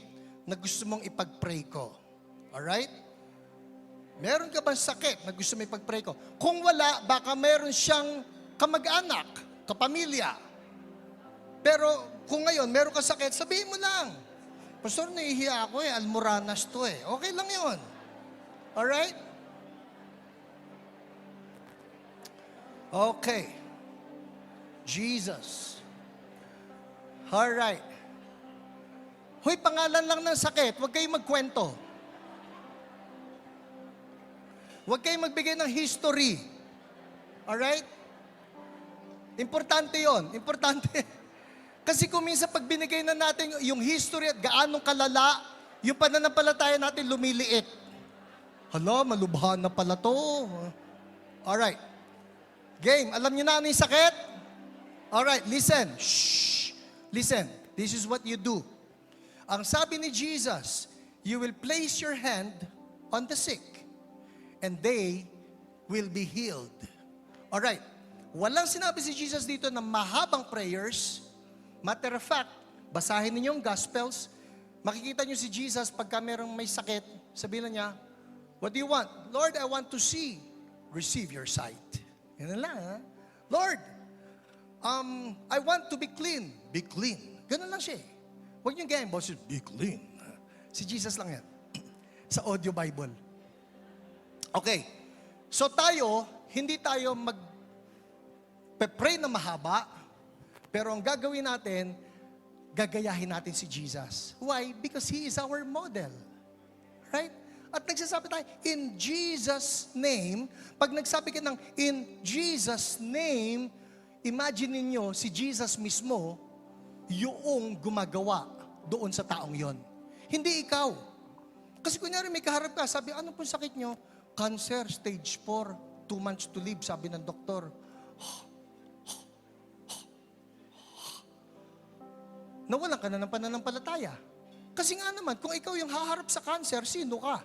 na gusto mong ipag-pray ko? Alright? Meron ka bang sakit na gusto mong ipag-pray ko? Kung wala, baka meron siyang kamag-anak, kapamilya. Pero kung ngayon, meron ka sakit, sabihin mo lang. Pastor, nahihiya ako almoranas to eh. Okay lang yun. Alright? Okay. Jesus. Alright. Hoy, pangalan lang ng sakit. Huwag kayong magkwento. Huwag kayong magbigay ng history. Alright? Importante yon, importante. Kasi kung minsan pag binigay na natin yung history at gaanong kalala, yung pananampalataya natin lumiliit. Hala, malubhan na pala to. Alright. Game, alam niyo na ano yung sakit? Alright, listen. Shh. Listen, this is what you do. Ang sabi ni Jesus, you will place your hand on the sick and they will be healed. Alright. Walang sinabi si Jesus dito na mahabang prayers. Matter of fact, basahin ninyo yung Gospels, makikita nyo si Jesus pagka merong may sakit, sabihin niya, what do you want? Lord, I want to see. Receive your sight. Yan lang, ha? Lord, I want to be clean. Be clean. Ganun lang siya. Huwag nyo ganyan, boss, be clean. Si Jesus lang yan. Sa audio Bible. Okay. So tayo, hindi tayo mag-pray na mahaba, pero ang gagawin natin, gagayahin natin si Jesus. Why? Because He is our model. Right? At nagsasabi tayo, in Jesus' name, pag nagsabi ka ng in Jesus' name, imagine ninyo si Jesus mismo, yung gumagawa doon sa taong yon. Hindi ikaw. Kasi kunyari may kaharap ka, sabi, ano pong sakit nyo? Cancer, stage 4, 2 months to live, sabi ng doktor. Nawalan ka na ng pananampalataya. Kasi nga naman, kung ikaw yung haharap sa cancer, sino ka?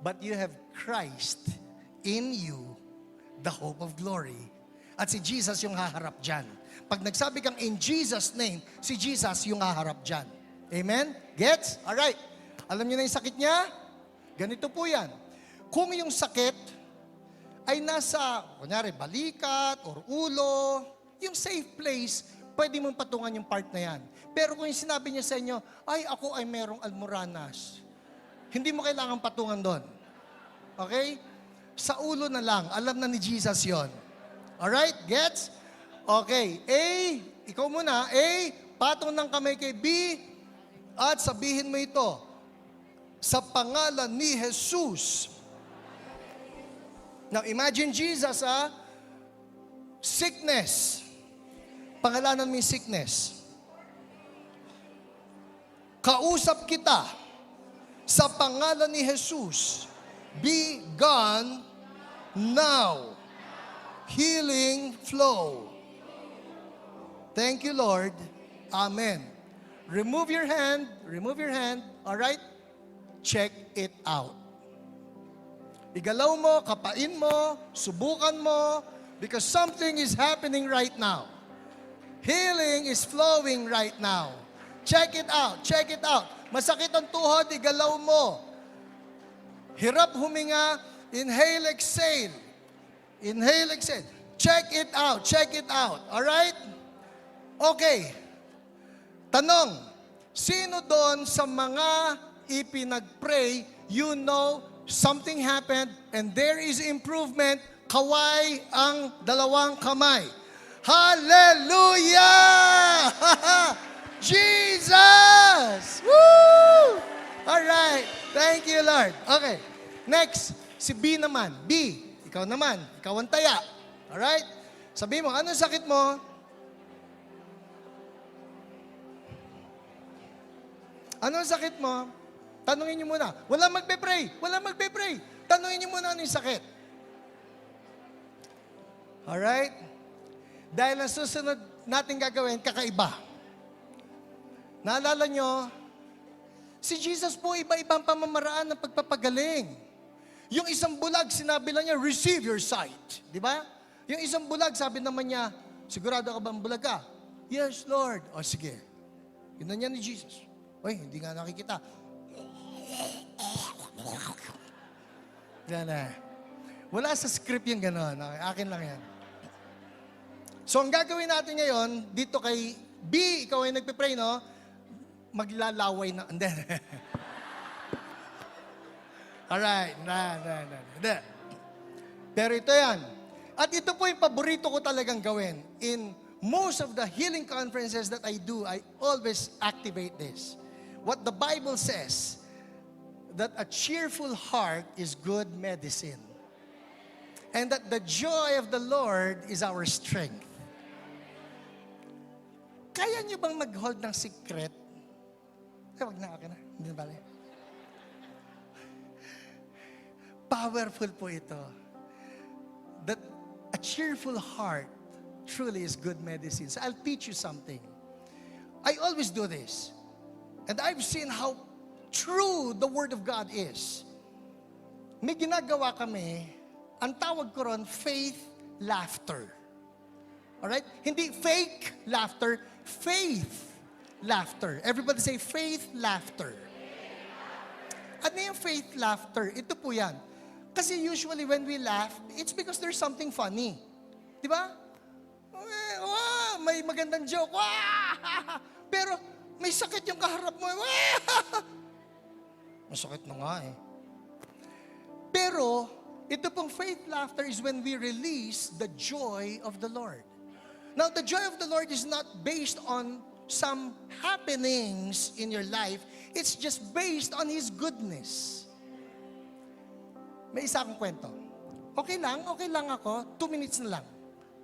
But you have Christ in you, the hope of glory. At si Jesus yung haharap dyan. Pag nagsabi kang in Jesus' name, si Jesus yung haharap dyan. Amen? Gets? Alright. Alam niyo na yung sakit niya? Ganito po yan. Kung yung sakit ay nasa, kunyari, balikat or ulo, yung safe place, pwede mong patungan yung part na yan. Pero kung yung sinabi niya sa inyo, ay, ako ay merong almoranas, hindi mo kailangan patungan doon. Okay? Sa ulo na lang. Alam na ni Jesus yon. Alright? Gets? Okay. A, ikaw muna. A, patong ng kamay kay B, at sabihin mo ito, sa pangalan ni Jesus. Now, imagine Jesus, sickness. Pangalanan mo yung sickness. Kausap kita sa pangalan ni Jesus. Be gone now. Healing flow. Thank you, Lord. Amen. Remove your hand. Remove your hand. All right? Check it out. Igalaw mo, kapain mo, subukan mo, because something is happening right now. Healing is flowing right now. Check it out. Check it out. Masakit ang tuhod, igalaw mo. Hirap huminga, inhale, exhale. Inhale, exhale. Check it out. Check it out. Alright? Okay. Tanong, sino doon sa mga ipinag-pray, you know something happened and there is improvement, kaway ang dalawang kamay. Hallelujah! Jesus! Woo! Alright. Thank you, Lord. Okay. Next, si B naman. B, ikaw naman. Ikaw ang taya. Alright? Sabi mo, anong sakit mo? Anong sakit mo? Tanungin niyo muna. Walang magpe-pray. Walang magpe-pray. Tanungin niyo muna ano yung sakit. Alright? Dahil ang susunod natin gagawin, kakaiba. Naalala nyo, si Jesus po iba-ibang pamamaraan ng pagpapagaling. Yung isang bulag, sinabi lang niya, receive your sight. Di ba? Yung isang bulag, sabi naman niya, sigurado ka bang bulag ka? Yes, Lord. O sige. Yun na niya ni Jesus. Uy, hindi nga nakikita. Yan na. Wala sa script yung gano'n. Okay, akin lang yan. So, ang gagawin natin ngayon, dito kay B, ikaw ay nagpe-pray, no? Maglalaway na. Hindi. Alright. Hindi. Pero ito yan. At ito po yung paborito ko talagang gawin. In most of the healing conferences that I do, I always activate this. What the Bible says, that a cheerful heart is good medicine. And that the joy of the Lord is our strength. Kaya nyo bang mag-hold ng secret? Wag na, okay na. Hindi na bali. Powerful po ito. That a cheerful heart truly is good medicine. So I'll teach you something. I always do this. And I've seen how true the Word of God is. May ginagawa kami, ang tawag ko ron, faith laughter. Alright? Hindi fake laughter, faith laughter. Everybody say faith laughter. Ano yung faith laughter? Ito po yan. Kasi usually when we laugh, it's because there's something funny. Di ba? May magandang joke. Pero may sakit yung kaharap mo. Masakit na nga eh. Pero, ito pong faith laughter is when we release the joy of the Lord. Now, the joy of the Lord is not based on some happenings in your life. It's just based on His goodness. May isa akong kwento. Okay lang ako. 2 minutes na lang.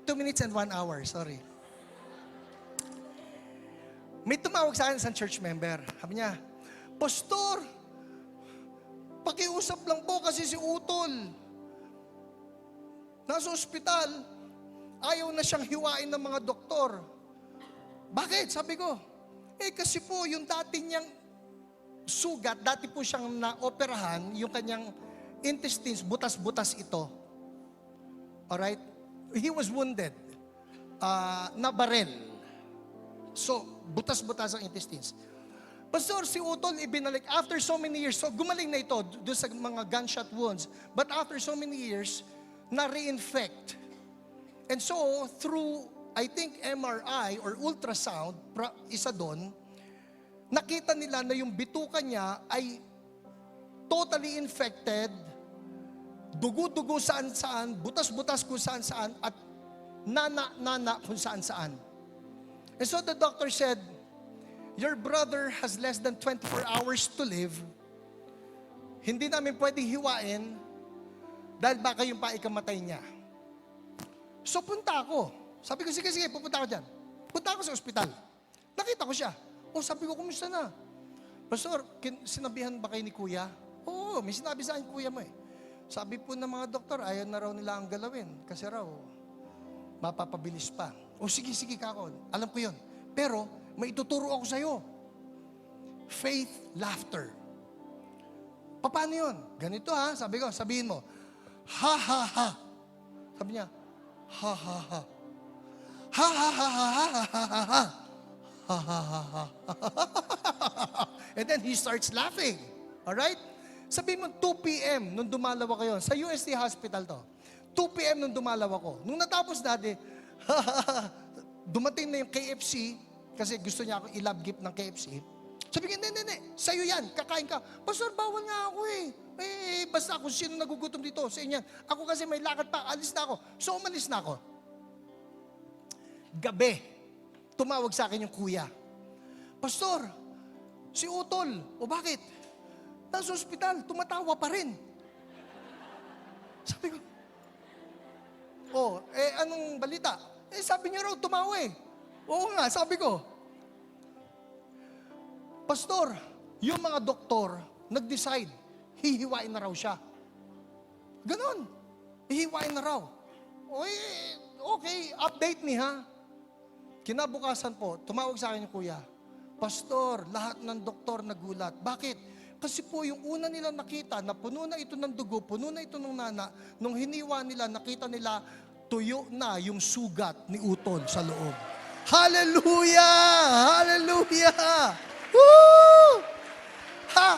2 minutes and 1 hour, sorry. May tumawag sa akin isang church member. Sabi niya, Pastor, pakiusap lang po kasi si Utol. Nasa ospital, ayaw na siyang hiwain ng mga doktor. Bakit? Sabi ko, kasi po yung dati niyang sugat, dati po siyang naoperahan, yung kanyang intestines, butas-butas ito. Alright? He was wounded. Nabarel. So, butas-butas ang intestines. Pastor, si Utol ibinalik after so many years. So, gumaling na ito doon sa mga gunshot wounds. But after so many years, na-reinfect. And so, through, I think, MRI or ultrasound, isa doon, nakita nila na yung bituka niya ay totally infected, dugo-dugo saan-saan, butas-butas kung saan-saan, at nana-nana kung saan-saan. And so the doctor said, your brother has less than 24 hours to live. Hindi namin pwedeng hiwain dahil baka yung paikamatay niya. So punta ako. Sabi ko, sige, pupunta ako dyan. Punta ako sa ospital. Nakita ko siya. Sabi ko, kumusta na? Pastor, sinabihan ba kayo ni Kuya? Oo, may sinabi sa akin Kuya mo eh. Sabi po ng mga doktor, ayaw na raw nila ang galawin. Kasi raw, mapapabilis pa. Sige kako. Alam ko yun. Pero, may ituturo ako sa'yo. Faith, laughter. Paano yun? Ganito ha, sabi ko, sabihin mo, ha ha ha. Sabi niya, ha ha ha. Ha ha ha ha ha ha ha ha. Ha ha ha ha. And then he starts laughing. Alright? Sabihin mo, 2 p.m. nung dumalaw ako yun. Sa UST Hospital to. 2 p.m. nung dumalaw ako. Nung natapos dati, dumating na yung KFC, kasi gusto niya ako i-love gift ng KFC. Sabi ko, hindi, sa'yo yan, kakain ka. Pastor, bawal nga ako eh. Basta ako, sino nagugutom dito sa inyan. Ako kasi may lakad pa, alis na ako. So, umalis na ako. Gabi, tumawag sa akin yung kuya. Pastor, si Utol, bakit? Nasa ospital, tumatawa pa rin. Sabi ko, anong balita? Sabi niya raw, tumawa eh. Oo nga, sabi ko. Pastor, yung mga doktor, nag-decide, hihiwain na raw siya. Ganon. Hihiwain na raw. Okay, update me ha. Kinabukasan po, tumawag sa akin yung kuya. Pastor, lahat ng doktor nagulat. Bakit? Kasi po yung una nila nakita na puno na ito ng dugo, puno na ito ng nana, nung hiniwa nila, nakita nila, tuyo na yung sugat ni Utol sa loob. Hallelujah! Hallelujah! Woo! Ha!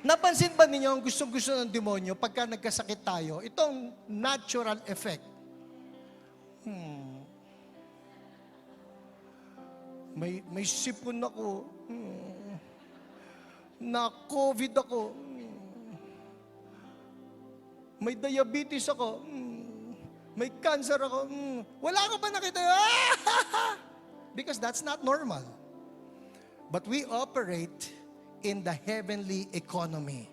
Napansin ba ninyo ang gustong-gusto ng demonyo pagka nagkasakit tayo? Itong natural effect. May sipon ako. Na-COVID ako. May diabetes ako. May cancer ako. Wala ka ba nakita? Because that's not normal. But we operate in the heavenly economy.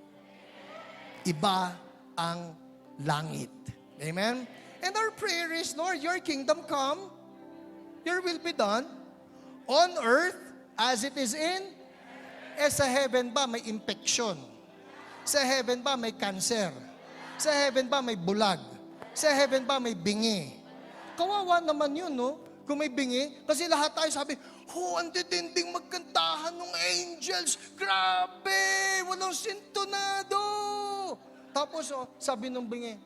iba ang langit. Amen? And our prayer is, Lord, your kingdom come, your will be done, on earth as it is in. Sa heaven ba may infection? Sa heaven ba may cancer? Sa heaven ba may bulag? Sa heaven ba may bingi? Kawawa naman yun, no? Kung may bingi. Kasi lahat tayo sabi, ang titinding magkantahan ng angels. Grabe! Walang sintonado! Tapos, sabi ng bingi,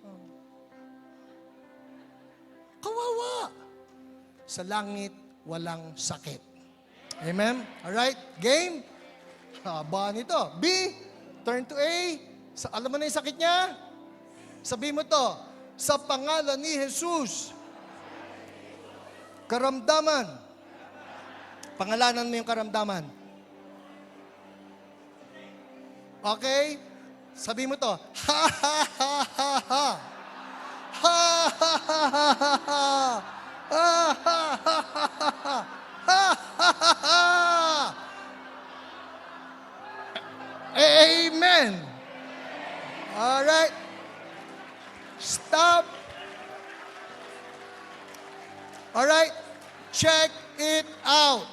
kawawa! Sa langit, walang sakit. Amen? Alright? Game? Haba nito. B, turn to A. Alam mo na yung sakit niya? Sabi mo to, sa pangalan ni Jesus, karamdaman. Pangalanan mo yung karamdaman. Okay? Sabi mo to, ha ha ha ha ha. Ha ha ha ha ha ha. Ha ha ha ha ha. Ha ha ha ha. Amen. All right. Stop. All right. Check it out.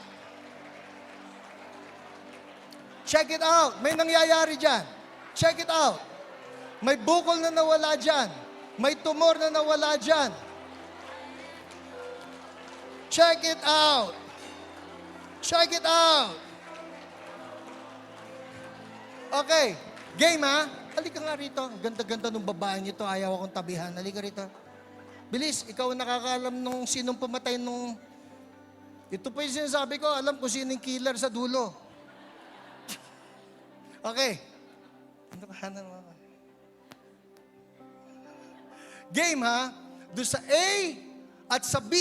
Check it out. May nangyayari dyan. Check it out. May bukol na nawala dyan. May tumor na nawala dyan. Check it out. Check it out. Okay. Game, ha? Halika nga rito. Ganda-ganda ng babaeng ito. Ayaw akong tabihan. Halika rito. Bilis, ikaw ang nakakaalam nung sinong pumatay nung... Ito pa yung sinasabi ko, alam ko sinong killer sa dulo. Okay. Game, ha? Doon sa A at sa B,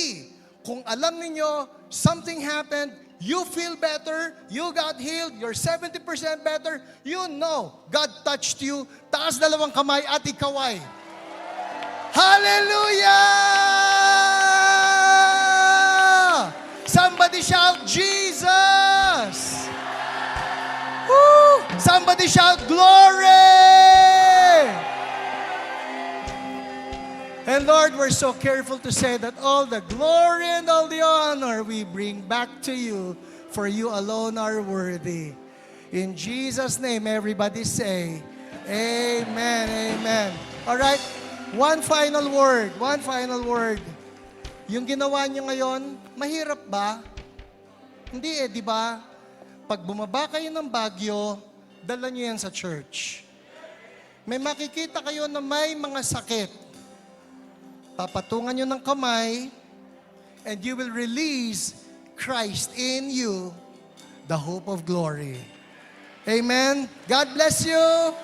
kung alam ninyo, something happened, you feel better, you got healed, you're 70% better, you know God touched you. Taas dalawang kamay at ikaw ay. Hallelujah! Somebody shout, Jesus! Woo! Somebody shout, glory! And Lord, we're so careful to say that all the glory and all the honor we bring back to you, for you alone are worthy. In Jesus' name, everybody say, amen, amen. All right, one final word. Yung ginawa niyo ngayon, mahirap ba? Hindi di ba? Pag bumaba kayo ng Baguio, dala niyo yan sa church. May makikita kayo na may mga sakit. Papatungan nyo ng kamay, and you will release Christ in you, the hope of glory. Amen. God bless you.